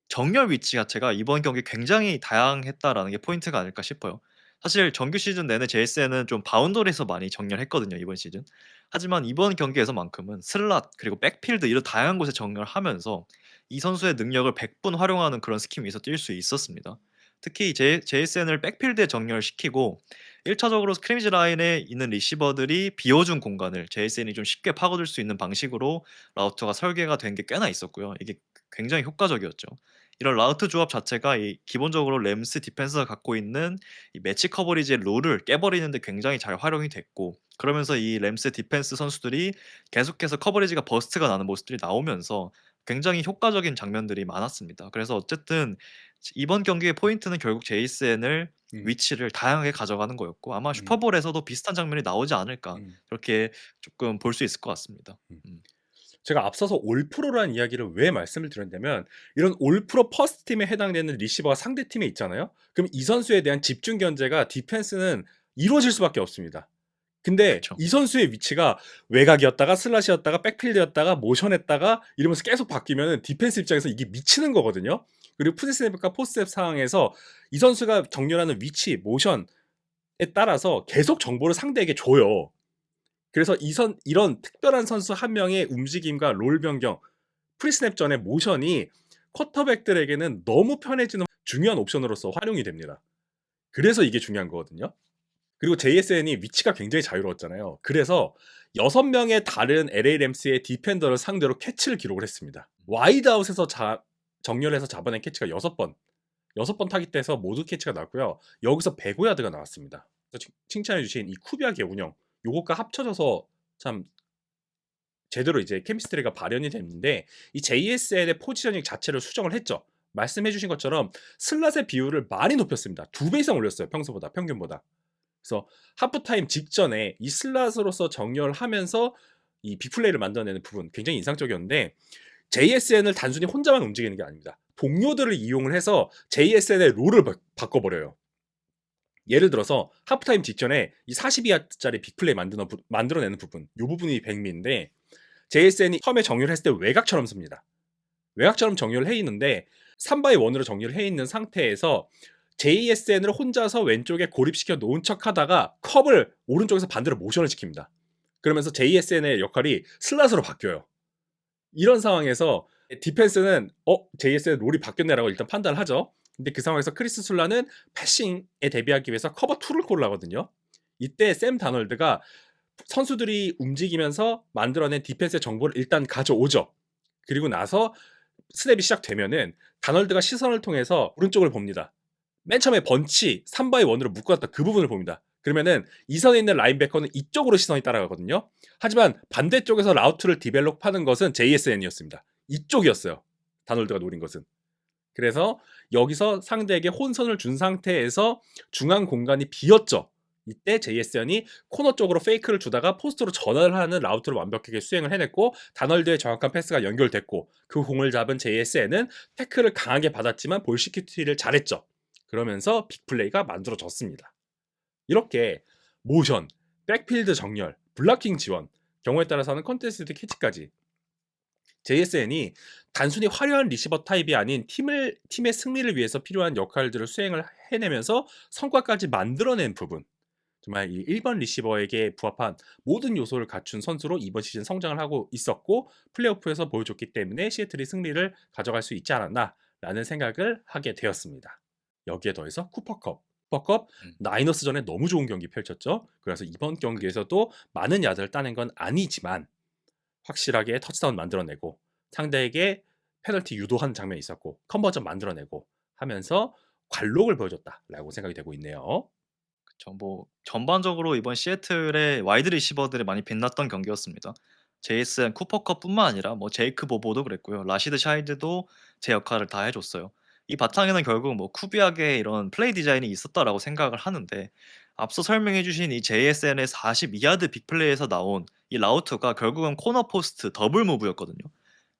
정렬 위치 자체가 이번 경기 굉장히 다양했다라는 게 포인트가 아닐까 싶어요. 사실 정규 시즌 내내 JSN은 좀 바운더리에서 많이 정렬했거든요, 이번 시즌. 하지만 이번 경기에서만큼은 슬롯 그리고 백필드 이런 다양한 곳에 정렬하면서 이 선수의 능력을 100분 활용하는 그런 스킴에서 뛸 수 있었습니다. 특히 JSN을 백필드에 정렬시키고 1차적으로 스크리미지 라인에 있는 리시버들이 비워준 공간을 JSN이 좀 쉽게 파고들 수 있는 방식으로 라우터가 설계가 된 게 꽤나 있었고요. 이게 굉장히 효과적이었죠. 이런 라우트 조합 자체가 이 기본적으로 램스 디펜스가 갖고 있는 이 매치 커버리지의 룰을 깨버리는 데 굉장히 잘 활용이 됐고 그러면서 이 램스 디펜스 선수들이 계속해서 커버리지가 버스트가 나는 모습들이 나오면서 굉장히 효과적인 장면들이 많았습니다. 그래서 어쨌든 이번 경기의 포인트는 결국 제이스엔을 음, 위치를 다양하게 가져가는 거였고 아마 음, 슈퍼볼에서도 비슷한 장면이 나오지 않을까 음, 그렇게 조금 볼 수 있을 것 같습니다. 음. 음. 제가 앞서서 올프로라는 이야기를 왜 말씀을 드렸냐면 이런 올프로 퍼스트 팀에 해당되는 리시버가 상대 팀에 있잖아요. 그럼 이 선수에 대한 집중 견제가 디펜스는 이루어질 수밖에 없습니다. 근데 그쵸. 이 선수의 위치가 외곽이었다가 슬롯이었다가 백필드였다가 모션했다가 이러면서 계속 바뀌면 디펜스 입장에서 이게 미치는 거거든요. 그리고 푸드스냅과 포스트셉 상황에서 이 선수가 정렬하는 위치, 모션에 따라서 계속 정보를 상대에게 줘요. 그래서 이런 특별한 선수 한 명의 움직임과 롤 변경, 프리스냅 전의 모션이 쿼터백들에게는 너무 편해지는 중요한 옵션으로서 활용이 됩니다. 그래서 이게 중요한 거거든요. 그리고 JSN이 위치가 굉장히 자유로웠잖아요. 그래서 6명의 다른 LA 램스의 디펜더를 상대로 캐치를 기록을 했습니다. 와이드아웃에서 정렬해서 잡아낸 캐치가 6번. 6번 타깃돼서 모두 캐치가 나왔고요. 여기서 105야드가 나왔습니다. 칭찬해 주신 이 쿠비아의 운영, 요것과 합쳐져서 참 제대로 이제 케미스트리가 발현이 됐는데 이 JSN의 포지셔닝 자체를 수정을 했죠. 말씀해 주신 것처럼 슬롯의 비율을 많이 높였습니다. 2배 이상 올렸어요. 평균보다. 그래서 하프타임 직전에 이 슬롯으로서 정렬하면서 이 빅플레이를 만들어내는 부분 굉장히 인상적이었는데 JSN을 단순히 혼자만 움직이는 게 아닙니다. 동료들을 이용을 해서 JSN의 롤을 바꿔버려요. 예를 들어서 하프타임 직전에 이 42야짜리 빅플레이 만들어내는 부분, 이 부분이 백미인데 JSN이 처음에 정렬을 했을 때 외곽처럼 씁니다. 외곽처럼 정렬을 해 있는데 3x1으로 정렬을 해 있는 상태에서 JSN을 혼자서 왼쪽에 고립시켜 놓은 척 하다가 컵을 오른쪽에서 반대로 모션을 시킵니다. 그러면서 JSN의 역할이 슬롯으로 바뀌어요. 이런 상황에서 디펜스는 JSN 롤이 바뀌었네라고 일단 판단을 하죠. 근데 그 상황에서 크리스 술라는 패싱에 대비하기 위해서 커버 2를 콜을 하거든요. 이때 샘 다널드가 선수들이 움직이면서 만들어낸 디펜스의 정보를 일단 가져오죠. 그리고 나서 스냅이 시작되면은 다널드가 시선을 통해서 오른쪽을 봅니다. 맨 처음에 번치 3x1으로 묶어놨던 그 부분을 봅니다. 그러면은 이선에 있는 라인베커는 이쪽으로 시선이 따라가거든요. 하지만 반대쪽에서 라우트를 디벨롭하는 것은 JSN이었습니다. 이쪽이었어요. 다널드가 노린 것은. 그래서 여기서 상대에게 혼선을 준 상태에서 중앙 공간이 비었죠. 이때 JSN이 코너 쪽으로 페이크를 주다가 포스트로 전환을 하는 라우트를 완벽하게 수행을 해냈고 다널드의 정확한 패스가 연결됐고 그 공을 잡은 JSN은 태클을 강하게 받았지만 볼 시큐티를 잘했죠. 그러면서 빅플레이가 만들어졌습니다. 이렇게 모션, 백필드 정렬, 블락킹 지원, 경우에 따라서는 컨테스트 캐치까지 JSN이 단순히 화려한 리시버 타입이 아닌 팀의 승리를 위해서 필요한 역할들을 수행을 해내면서 성과까지 만들어낸 부분, 정말 이 1번 리시버에게 부합한 모든 요소를 갖춘 선수로 이번 시즌 성장을 하고 있었고 플레이오프에서 보여줬기 때문에 시애틀이 승리를 가져갈 수 있지 않았나라는 생각을 하게 되었습니다. 여기에 더해서 쿠퍼컵 음. 나이너스전에 너무 좋은 경기 펼쳤죠. 그래서 이번 그쵸. 경기에서도 많은 야드를 따낸 건 아니지만 확실하게 터치다운 만들어내고 상대에게 페널티 유도한 장면이 있었고 컨버전 만들어내고 하면서 관록을 보여줬다라고 생각이 되고 있네요. 그쵸. 뭐 전반적으로 이번 시애틀의 와이드 리시버들이 많이 빛났던 경기였습니다. 제이슨 쿠퍼컵뿐만 아니라 뭐 제이크 보보도 그랬고요. 라시드 샤이드도 제 역할을 다 해 줬어요. 이 바탕에는 결국 뭐 쿠비악의 이런 플레이 디자인이 있었다라고 생각을 하는데, 앞서 설명해 주신 이 JSN의 42야드 빅플레이에서 나온 이 라우트가 결국은 코너 포스트 더블 무브였거든요.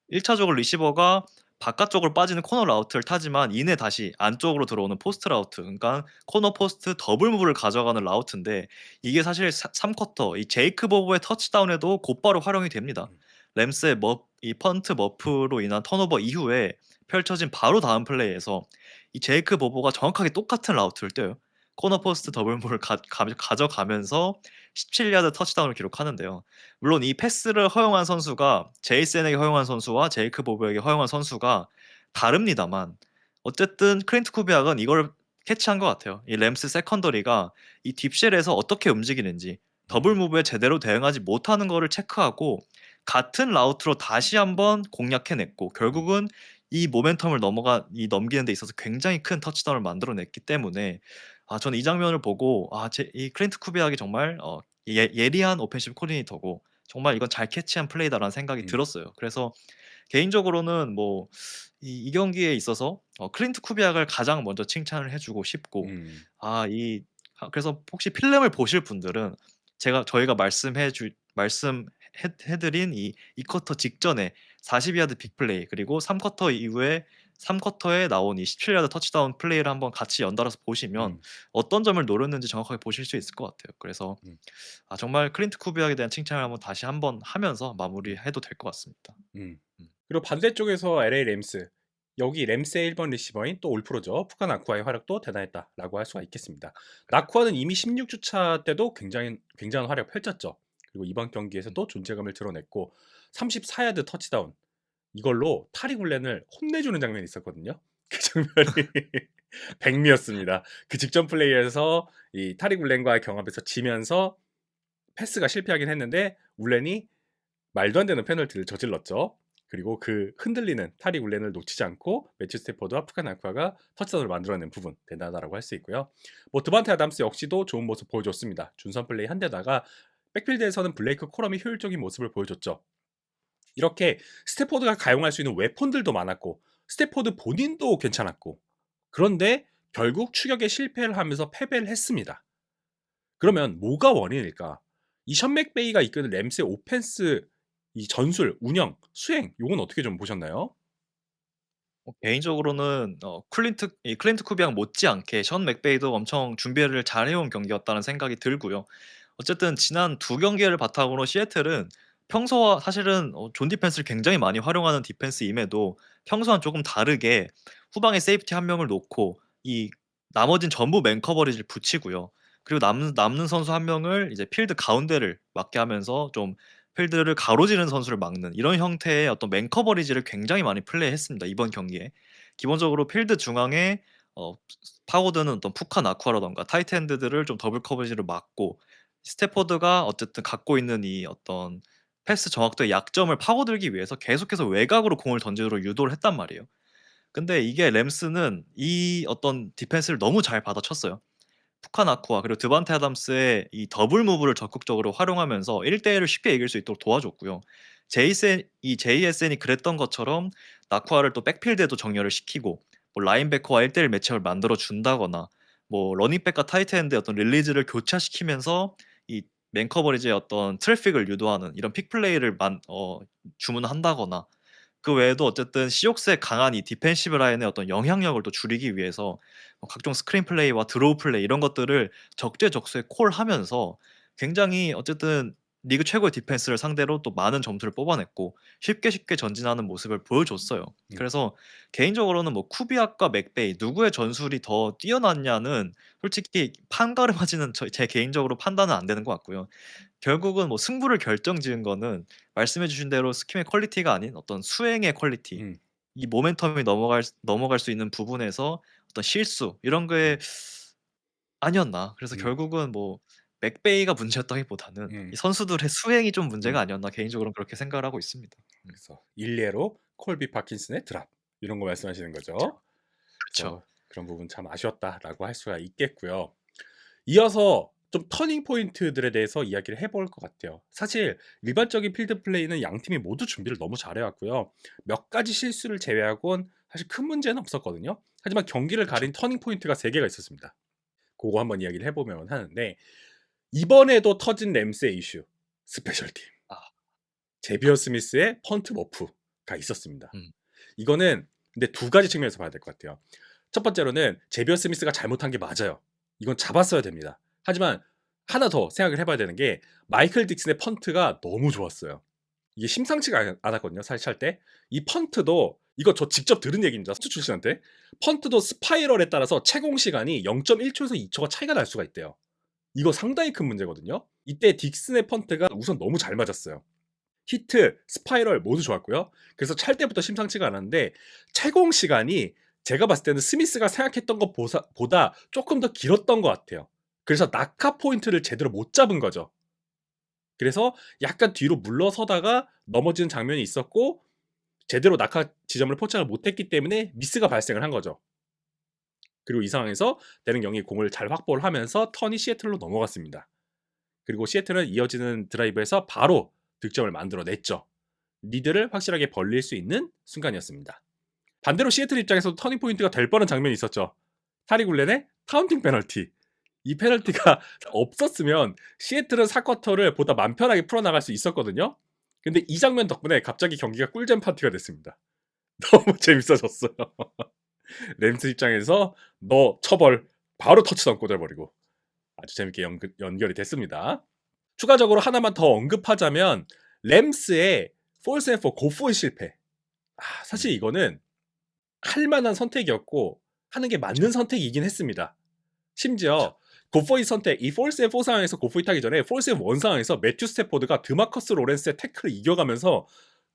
1 차적으로 리시버가 바깥쪽으로 빠지는 코너 라우트를 타지만 이내 다시 안쪽으로 들어오는 포스트 라우트, 그러니까 코너 포스트 더블 무브를 가져가는 라우트인데, 이게 사실 3 쿼터 이 제이크 보브의 터치다운에도 곧바로 활용이 됩니다. 음. 램스의 이 펀트 머프로 인한 턴오버 이후에 펼쳐진 바로 다음 플레이에서 이 제이크 보브가 정확하게 똑같은 라우트를 떠요. 코너 포스트 더블 무브를 가져가면서 17야드 터치다운을 기록하는데요. 물론 이 패스를 허용한 선수가 제이슨에게 허용한 선수와 제이크 보브에게 허용한 선수가 다릅니다만, 어쨌든 클린트 쿠비악은 이걸 캐치한 것 같아요. 이 램스 세컨더리가 이 딥쉘에서 어떻게 움직이는지, 더블 음. 무브에 제대로 대응하지 못하는 거를 체크하고 같은 라우트로 다시 한번 공략해냈고, 음. 결국은 이 모멘텀을 넘기는 데 있어서 굉장히 큰 터치다운을 만들어냈기 때문에, 저는 이 장면을 보고 이 클린트 쿠비악이 정말 예리한 오펜시브 코디네이터고 정말 '이건 잘 캐치한 플레이다.'라는 생각이 음. 들었어요. 그래서 개인적으로는 뭐 이 경기에 있어서 클린트 쿠비악을 가장 먼저 칭찬을 해 주고 싶고, 음. 그래서 혹시 필름을 보실 분들은 저희가 말씀해 드린 이 쿼터 직전에 42야드 빅플레이, 그리고 3 쿼터 이후에 3 쿼터에 나온 이 17야드 터치다운 플레이를 한번 같이 연달아서 보시면 음. 어떤 점을 노렸는지 정확하게 보실 수 있을 것 같아요. 그래서 음. 정말 클린트 쿠비악에 대한 칭찬을 한번 다시 한번 하면서 음. 마무리해도 될 것 같습니다. 음. 음. 그리고 반대쪽에서 LA 램스. 여기 램스의 1번 리시버인 또 올프로죠. 푸카 나쿠아의 활약도 대단했다라고 할 수가 있겠습니다. 나쿠아는 이미 16 주차 때도 굉장한 활약을 펼쳤죠. 그리고 이번 음. 경기에서도 존재감을 드러냈고 34 야드 터치다운 이걸로 타리 굴렌을 혼내주는 장면이 있었거든요. 그 장면이 백미였습니다. 그 직전 플레이에서 이 타리 굴렌과의 경합에서 지면서 패스가 실패하긴 했는데 울렌이 말도 안 되는 페널티를 저질렀죠. 그리고 그 흔들리는 타리 굴렌을 놓치지 않고 매튜 스태포드와 푸카 나쿠아가 터치다운을 만들어낸 부분 대단하다고 할 수 있고요. 뭐 드반테 아담스 역시도 좋은 모습 보여줬습니다. 준선 플레이 한 데다가 백필드에서는 블레이크 코럼이 효율적인 모습을 보여줬죠. 이렇게 스태포드가 가용할 수 있는 웨폰들도 많았고 스태포드 본인도 괜찮았고 그런데 결국 추격에 실패를 하면서 패배를 했습니다. 그러면 뭐가 원인일까? 이 션 맥베이가 이끄는 램스의 오펜스 이 전술, 운영, 수행 요건 어떻게 좀 보셨나요? 개인적으로는 클린트 쿠비악 못지않게 션 맥베이도 엄청 준비를 잘 해온 경기였다는 생각이 들고요. 어쨌든 지난 두 경기를 바탕으로 시애틀은 평소와 사실은 존 디펜스를 굉장히 많이 활용하는 디펜스임에도 평소와는 조금 다르게 후방에 세이프티 한 명을 놓고 이 나머진 전부 맨 커버리지를 붙이고요. 그리고 남는 선수 한 명을 이제 필드 가운데를 맡게 하면서 좀 필드를 가로지르는 선수를 막는 이런 형태의 어떤 맨 커버리지를 굉장히 많이 플레이했습니다, 이번 경기에. 기본적으로 필드 중앙에 파고드는 어떤 푸카 나쿠아라든가 타이트 엔드들을 좀 더블 커버리지로 막고, 스태포드가 어쨌든 갖고 있는 이 어떤 패스 정확도의 약점을 파고들기 위해서 계속해서 외곽으로 공을 던지도록 유도를 했단 말이에요. 근데 이게 램스는 이 어떤 디펜스를 너무 잘 받아쳤어요. 푸카나쿠와 그리고 드반테 아담스의 이 더블 무브를 적극적으로 활용하면서 1대1을 쉽게 이길 수 있도록 도와줬고요. JSN이 그랬던 것처럼 나쿠아를 또 백필드에도 정렬을 시키고, 뭐 라인베커와 1대1 매치업을 만들어 준다거나, 뭐 러닝백과 타이트엔드의 어떤 릴리즈를 교차시키면서 이 맨 커버리지의 어떤 트래픽을 유도하는 이런 픽 플레이를 주문한다거나, 그 외에도 어쨌든 시옥스의 강한 이 디펜시브 라인의 어떤 영향력을 또 줄이기 위해서 각종 스크린 플레이와 드로우 플레이 이런 것들을 적재적소에 콜하면서 굉장히 어쨌든 리그 최고의 디펜스를 상대로 또 많은 점수를 뽑아냈고 쉽게 전진하는 모습을 보여줬어요. 음. 그래서 개인적으로는 뭐 쿠비악과 맥베이 누구의 전술이 더 뛰어났냐는 솔직히 판가름하지는 제 개인적으로 판단은 안 되는 것 같고요. 결국은 뭐 승부를 결정지은 거는 말씀해 주신 대로 스킴의 퀄리티가 아닌 어떤 수행의 퀄리티, 음. 이 모멘텀이 넘어갈 수 있는 부분에서 어떤 실수 이런 거에 음. 아니었나. 그래서 음. 결국은 뭐 맥베이가 문제였다기보다는 이 음. 선수들의 수행이 좀 음. 문제가 아니었나 개인적으로는 그렇게 생각을 하고 있습니다. 그래서 일례로 콜비 파킨슨의 드랍 이런 거 말씀하시는 그쵸. 거죠. 그쵸. 그래서 그런 부분 참 아쉬웠다라고 할 수가 있겠고요. 이어서 좀 터닝 포인트들에 대해서 이야기를 해볼 것 같아요. 사실 일반적인 필드 플레이는 양 팀이 모두 준비를 너무 잘해왔고요. 몇 가지 실수를 제외하고는 사실 큰 문제는 없었거든요. 하지만 경기를 그쵸. 가린 터닝 포인트가 3개가 있었습니다. 그거 한번 이야기를 해보면 하는데 이번에도 터진 램스의 이슈 스페셜팀 아. 제비어 스미스의 펀트 머프가 있었습니다. 음. 이거는 근데 두 가지 측면에서 봐야 될 것 같아요. 첫 번째로는 제비어 스미스가 잘못한 게 맞아요. 이건 잡았어야 됩니다. 하지만 하나 더 생각을 해봐야 되는 게 마이클 딕슨의 펀트가 너무 좋았어요. 이게 심상치가 않았거든요. 사실 찰 때. 이 펀트도 이거 저 직접 들은 얘기입니다. 수출 출신한테. 펀트도 스파이럴에 따라서 채공 시간이 0.1초에서 2초가 차이가 날 수가 있대요. 이거 상당히 큰 문제거든요. 이때 딕슨의 펀트가 우선 너무 잘 맞았어요. 히트, 스파이럴 모두 좋았고요. 그래서 찰 때부터 심상치가 않았는데 채공 시간이 제가 봤을 때는 스미스가 생각했던 것보다 조금 더 길었던 것 같아요. 그래서 낙하 포인트를 제대로 못 잡은 거죠. 그래서 약간 뒤로 물러서다가 넘어지는 장면이 있었고 제대로 낙하 지점을 포착을 못했기 때문에 미스가 발생을 한 거죠. 그리고 이 상황에서 데릭 영이 공을 잘 확보를 하면서 턴이 시애틀로 넘어갔습니다. 그리고 시애틀은 이어지는 드라이브에서 바로 득점을 만들어냈죠. 리드를 확실하게 벌릴 수 있는 순간이었습니다. 반대로 시애틀 입장에서도 터닝 포인트가 될 뻔한 장면이 있었죠. 타리 굴렌의 카운팅 페널티. 이 페널티가 없었으면 시애틀은 4쿼터를 보다 맘 편하게 풀어나갈 수 있었거든요. 근데 이 장면 덕분에 갑자기 경기가 꿀잼 파티가 됐습니다. 너무 재밌어졌어요. 램스 입장에서 너 처벌 바로 터치다운 꽂아버리고 아주 재밌게 연결이 됐습니다. 추가적으로 하나만 더 언급하자면 램스의 폴스 앤 포 고포의 실패. 사실 음. 이거는 할 만한 선택이었고 하는 게 맞는 그쵸. 선택이긴 했습니다. 그쵸. 심지어 고포의 선택, 이 폴스 앤 포 상황에서 고포이 타기 전에 폴스 앤 원 상황에서 매튜 스태포드가 드마커스 로렌스의 태클을 이겨가면서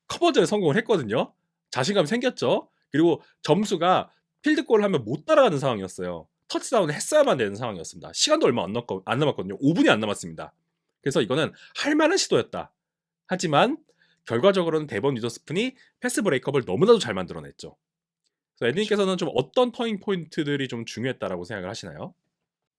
커버전에 성공을 했거든요. 자신감 생겼죠. 그리고 점수가 필드골을 하면 못 따라가는 상황이었어요. 터치다운을 했어야만 되는 상황이었습니다. 시간도 얼마 안 남았거든요. 5분이 안 남았습니다. 그래서 이거는 할 만한 시도였다. 하지만 결과적으로는 데번 위더스푼이 패스 브레이크업을 너무나도 잘 만들어냈죠. 그래서 그쵸. 에드님께서는 좀 어떤 터닝 포인트들이 좀 중요했다라고 생각을 하시나요?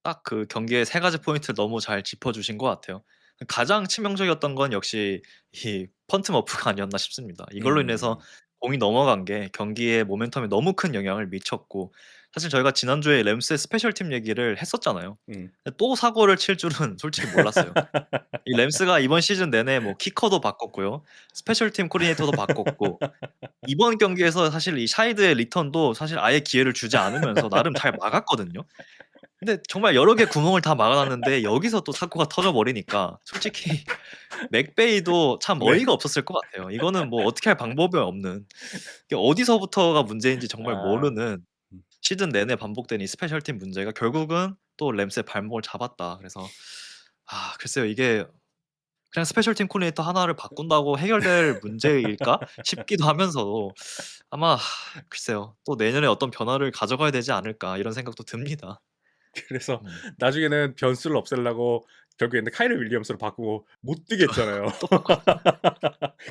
딱 그 경기의 세 가지 포인트를 너무 잘 짚어 주신 것 같아요. 가장 치명적이었던 건 역시 이 펀트 머프가 아니었나 싶습니다. 이걸로 인해서 음. 공이 넘어간 게 경기의 모멘텀에 너무 큰 영향을 미쳤고 사실 저희가 지난주에 램스의 스페셜팀 얘기를 했었잖아요. 음. 근데 또 사고를 칠 줄은 솔직히 몰랐어요. 이 램스가 이번 시즌 내내 뭐 키커도 바꿨고요. 스페셜팀 코디네이터도 바꿨고 이번 경기에서 사실 이 샤이드의 리턴도 사실 아예 기회를 주지 않으면서 나름 잘 막았거든요. 근데 정말 여러 개 구멍을 다 막아 놨는데 여기서 또 사고가 터져 버리니까 솔직히 맥베이도 참 네. 어이가 없었을 것 같아요. 이거는 뭐 어떻게 할 방법이 없는 이게 어디서부터가 문제인지 정말 아. 모르는 음. 시즌 내내 반복된 이 스페셜팀 문제가 결국은 또 램스의 발목을 잡았다. 그래서 글쎄요. 이게 그냥 스페셜팀 코디네이터 하나를 바꾼다고 해결될 문제일까 싶기도 하면서도 아마 글쎄요. 또 '내년에 어떤 변화를 가져가야 되지 않을까.' 이런 생각도 듭니다. 그래서 음. 나중에는 변수를 없애려고 결국에는 카이럴 윌리엄스로 바꾸고 못 뛰게 저 했잖아요. 또 바꿨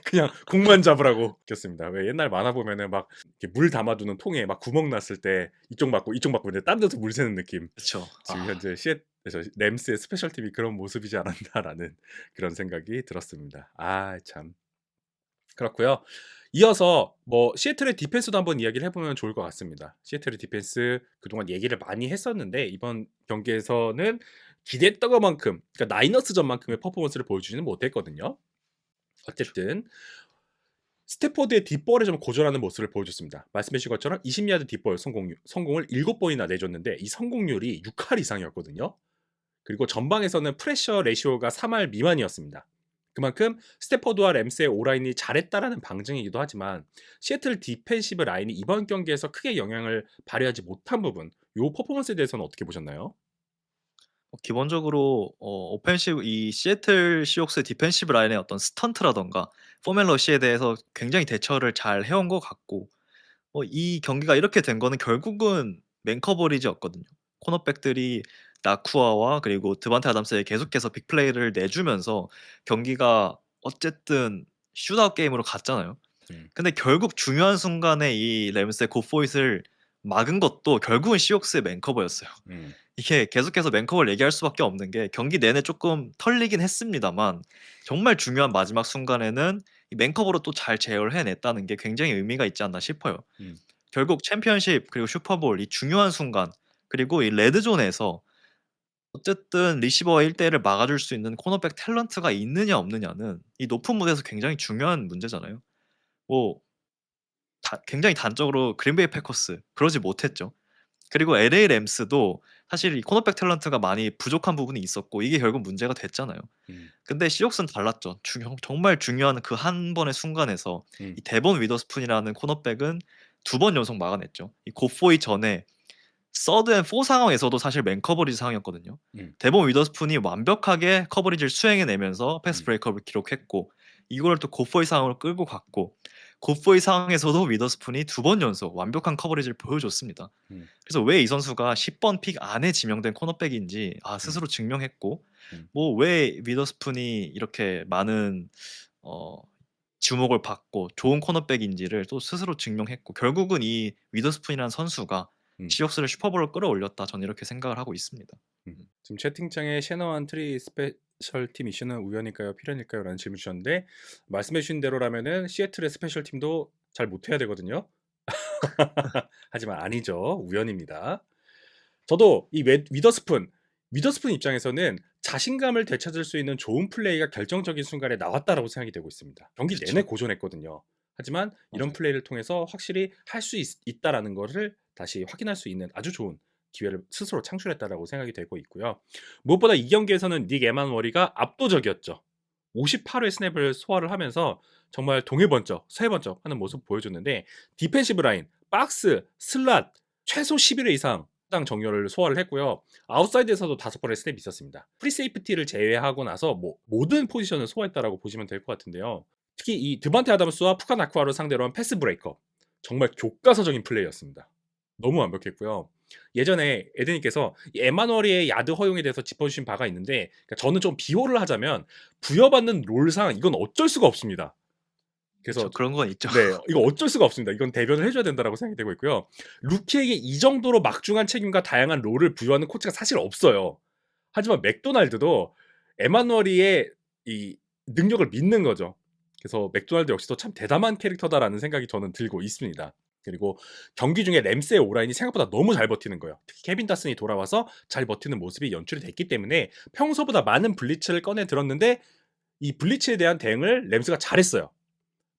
그냥 공만 잡으라고 바뀌었습니다. 왜 옛날 만화 보면은 막 이렇게 물 담아두는 통에 막 구멍 났을 때 이쪽 맞고 이제 딴 데서 물 새는 느낌. 그쵸. 지금 현재 시애에서 램스의 스페셜 팀이 그런 모습이지 않았나라는 그런 생각이 들었습니다. 참. 그렇고요. 이어서 뭐 시애틀의 디펜스도 한번 이야기를 해보면 좋을 것 같습니다. 시애틀의 디펜스 그동안 얘기를 많이 했었는데 이번 경기에서는 기대했던 것만큼 그러니까 나이너스전만큼의 퍼포먼스를 보여주지는 못했거든요. 어쨌든 스태포드의 뒷볼에 좀 고전하는 모습을 보여줬습니다. 말씀해 주신 것처럼 20야드 뒷볼 성공을 7번이나 내줬는데 이 성공률이 6할 이상이었거든요. 그리고 전방에서는 프레셔 레시오가 3할 미만이었습니다. 그만큼 스태퍼드와 램스의 오라인이 잘했다라는 방증이기도 하지만 시애틀 디펜시브 라인이 이번 경기에서 크게 영향을 발휘하지 못한 부분, 요 퍼포먼스에 대해서는 어떻게 보셨나요? 기본적으로 오펜시브 이 시애틀 시옥스의 디펜시브 라인의 어떤 스턴트라든가 포멜 러시에 대해서 굉장히 대처를 잘 해온 것 같고 이 경기가 이렇게 된 거는 결국은 맨 커버리지였거든요. 코너백들이 나쿠아와 그리고 드반테 아담스에 계속해서 빅플레이를 내주면서 경기가 어쨌든 슛아웃 게임으로 갔잖아요. 음. 근데 결국 중요한 순간에 이 램스의 굿포잇을 막은 것도 결국은 시옥스의 맨 커버였어요. 음. 이게 계속해서 맨 커버를 얘기할 수밖에 없는 게 경기 내내 쪼끔 털리긴 했습니다만 정말 중요한 마지막 순간에는 이 맨 커버로 또 잘 제어를 해냈다는 게 굉장히 의미가 있지 않나 싶어요. 음. 결국 챔피언십 그리고 슈퍼볼 이 중요한 순간 그리고 이 레드존에서 어쨌든 리시버와 1대1을 막아줄 수 있는 코너백 탤런트가 있느냐 없느냐는 이 높은 무대에서 굉장히 중요한 문제잖아요. 뭐 굉장히 단적으로 그린베이 패커스 그러지 못했죠. 그리고 LA 램스도 사실 이 코너백 탤런트가 많이 부족한 부분이 있었고 이게 결국 문제가 됐잖아요. 음. 근데 시옥스는 달랐죠. 정말 중요한 그 한 번의 순간에서 음. 이 데본 위더스푼이라는 코너백은 2번 연속 막아냈죠. 이 고포이 전에 서드 앤 포 상황에서도 사실 맨 커버리지 상황이었거든요. 음. 데본 위더스푼이 완벽하게 커버리지를 수행해내면서 패스 음. 브레이크업을 기록했고 이거를 또 고포이 상황으로 끌고 갔고 고포이 상황에서도 위더스푼이 2번 연속 완벽한 커버리지를 보여줬습니다. 음. 그래서 왜 이 선수가 10번 픽 안에 지명된 코너백인지 음. 스스로 증명했고 음. 뭐 왜 위더스푼이 이렇게 많은 어 주목을 받고 좋은 코너백인지를 또 스스로 증명했고 결국은 이 위더스푼이라는 선수가 음. 시옥스를 슈퍼볼로 끌어올렸다. 저는 이렇게 생각을 하고 있습니다. 지금 채팅창에 셰너한 트리 스페셜 팀 이슈는 우연일까요? 필연일까요? 라는 질문 주셨는데 말씀해 주신 대로라면은 시애틀의 스페셜 팀도 잘 못해야 되거든요. 하지만 아니죠. 우연입니다. 저도 이 위더스푼 입장에서는 자신감을 되찾을 수 있는 좋은 플레이가 결정적인 순간에 나왔다라고 생각이 되고 있습니다. 경기 내내 그쵸. 고전했거든요. 하지만 이런 맞아요. 플레이를 통해서 확실히 할 수 있다라는 것을 다시 확인할 수 있는 아주 좋은 기회를 스스로 창출했다라고 생각이 되고 있고요. 무엇보다 이 경기에서는 닉 에만워리가 압도적이었죠. 58회 스냅을 소화를 하면서 정말 동해번쩍, 서해번쩍 하는 모습 보여줬는데 디펜시브 라인, 박스, 슬랏 최소 11회 이상 당 정렬을 소화를 했고요. 아웃사이드에서도 5번의 스텝이 있었습니다. 프리세이프티를 제외하고 나서 뭐 모든 포지션을 소화했다라고 보시면 될 것 같은데요. 특히 이 드반테 아담스와 푸카 나쿠아를 상대로 한 패스 브레이커 정말 교과서적인 플레이였습니다. 너무 완벽했고요. 예전에 에드님께서 이 에마nuel의 야드 허용에 대해서 짚어주신 바가 있는데 그러니까 저는 좀 비호를 하자면 부여받는 롤상 이건 어쩔 수가 없습니다. 그쵸. 그래서 그런 건 있죠. 네. 이거 어쩔 수가 없습니다. 이건 대변을 해 줘야 된다라고 생각이 되고 있고요. 루키에게 이 정도로 막중한 책임과 다양한 롤을 부여하는 코치가 사실 없어요. 하지만 맥도날드도 에마누엘의 이 능력을 믿는 거죠. 그래서 맥도날드 역시도 참 대담한 캐릭터다라는 생각이 저는 들고 있습니다. 그리고 경기 중에 램스의 오라인이 생각보다 너무 잘 버티는 거예요. 특히 케빈 다슨이 돌아와서 잘 버티는 모습이 연출이 됐기 때문에 평소보다 많은 블리츠를 꺼내 들었는데 이 블리츠에 대한 대응을 램스가 잘했어요.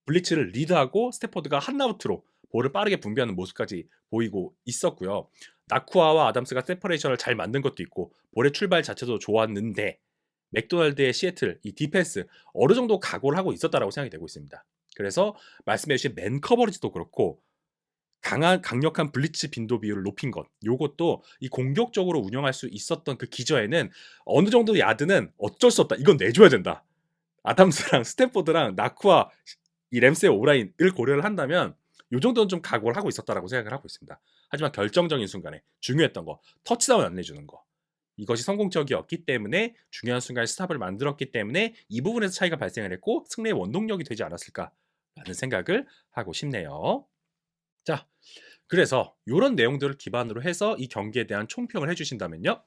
블리츠를 리드하고 스태포드가 한아웃으로 볼을 빠르게 분배하는 모습까지 보이고 있었고요. 나쿠아와 아담스가 세퍼레이션을 잘 만든 것도 있고 볼의 출발 자체도 좋았는데 맥도날드의 시애틀 이 디펜스 어느 정도 각오를 하고 있었다라고 생각이 되고 있습니다. 그래서 말씀해 주신 맨 커버리지도 그렇고 강력한 블리츠 빈도 비율을 높인 것 요것도 이 공격적으로 운영할 수 있었던 그 기저에는 어느 정도 야드는 어쩔 수 없다. 이건 내줘야 된다. 아담스랑 스탠포드랑 나쿠아 이 램스의 오라인을 고려를 한다면 요 정도는 좀 각오를 하고 있었다라고 생각을 하고 있습니다. 하지만 결정적인 순간에 중요했던 거 터치다운 안 내주는 거 이것이 성공적이었기 때문에 중요한 순간에 스탑을 만들었기 때문에 이 부분에서 차이가 발생을 했고 승리의 원동력이 되지 않았을까라는 생각을 하고 싶네요. 자, 그래서 요런 내용들을 기반으로 해서 이 경기에 대한 총평을 해주신다면요?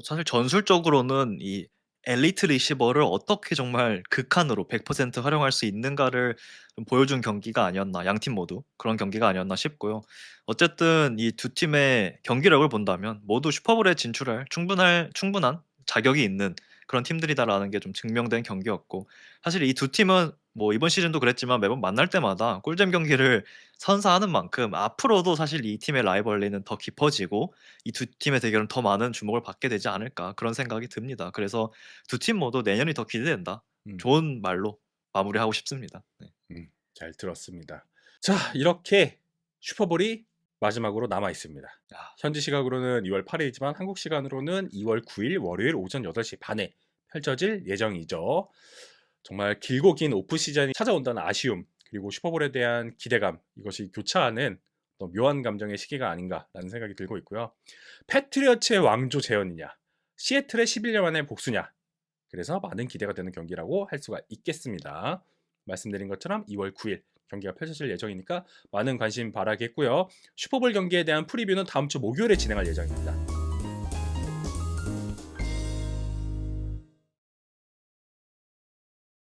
사실 전술적으로는 이 엘리트 리시버를 어떻게 정말 극한으로 100% 활용할 수 있는가를 좀 보여준 경기가 아니었나 양팀 모두 그런 경기가 아니었나 싶고요. 어쨌든 이 두 팀의 경기력을 본다면 모두 슈퍼볼에 진출할 충분한 자격이 있는 그런 팀들이다라는 게 좀 증명된 경기였고 사실 이 두 팀은 뭐 이번 시즌도 그랬지만 매번 만날 때마다 꿀잼 경기를 선사하는 만큼 앞으로도 사실 이 팀의 라이벌리는 더 깊어지고 이 두 팀의 대결은 더 많은 주목을 받게 되지 않을까 그런 생각이 듭니다. 그래서 두 팀 모두 내년이 더 기대된다. 음. 좋은 말로 마무리하고 싶습니다. 네. 잘 들었습니다. 자, 이렇게 슈퍼볼이 마지막으로 남아 있습니다. 아. 현지 시각으로는 2월 8일이지만 한국 시간으로는 2월 9일 월요일 오전 8시 반에 펼쳐질 예정이죠. 정말 길고 긴 오프 시즌이 찾아온다는 아쉬움, 그리고 슈퍼볼에 대한 기대감, 이것이 교차하는 어떤 묘한 감정의 시기가 아닌가라는 생각이 들고 있고요. 패트리어츠의 왕조 재현이냐, 시애틀의 11년 만의 복수냐, 그래서 많은 기대가 되는 경기라고 할 수가 있겠습니다. 말씀드린 것처럼 2월 9일 경기가 펼쳐질 예정이니까 많은 관심 바라겠고요. 슈퍼볼 경기에 대한 프리뷰는 다음 주 목요일에 진행할 예정입니다.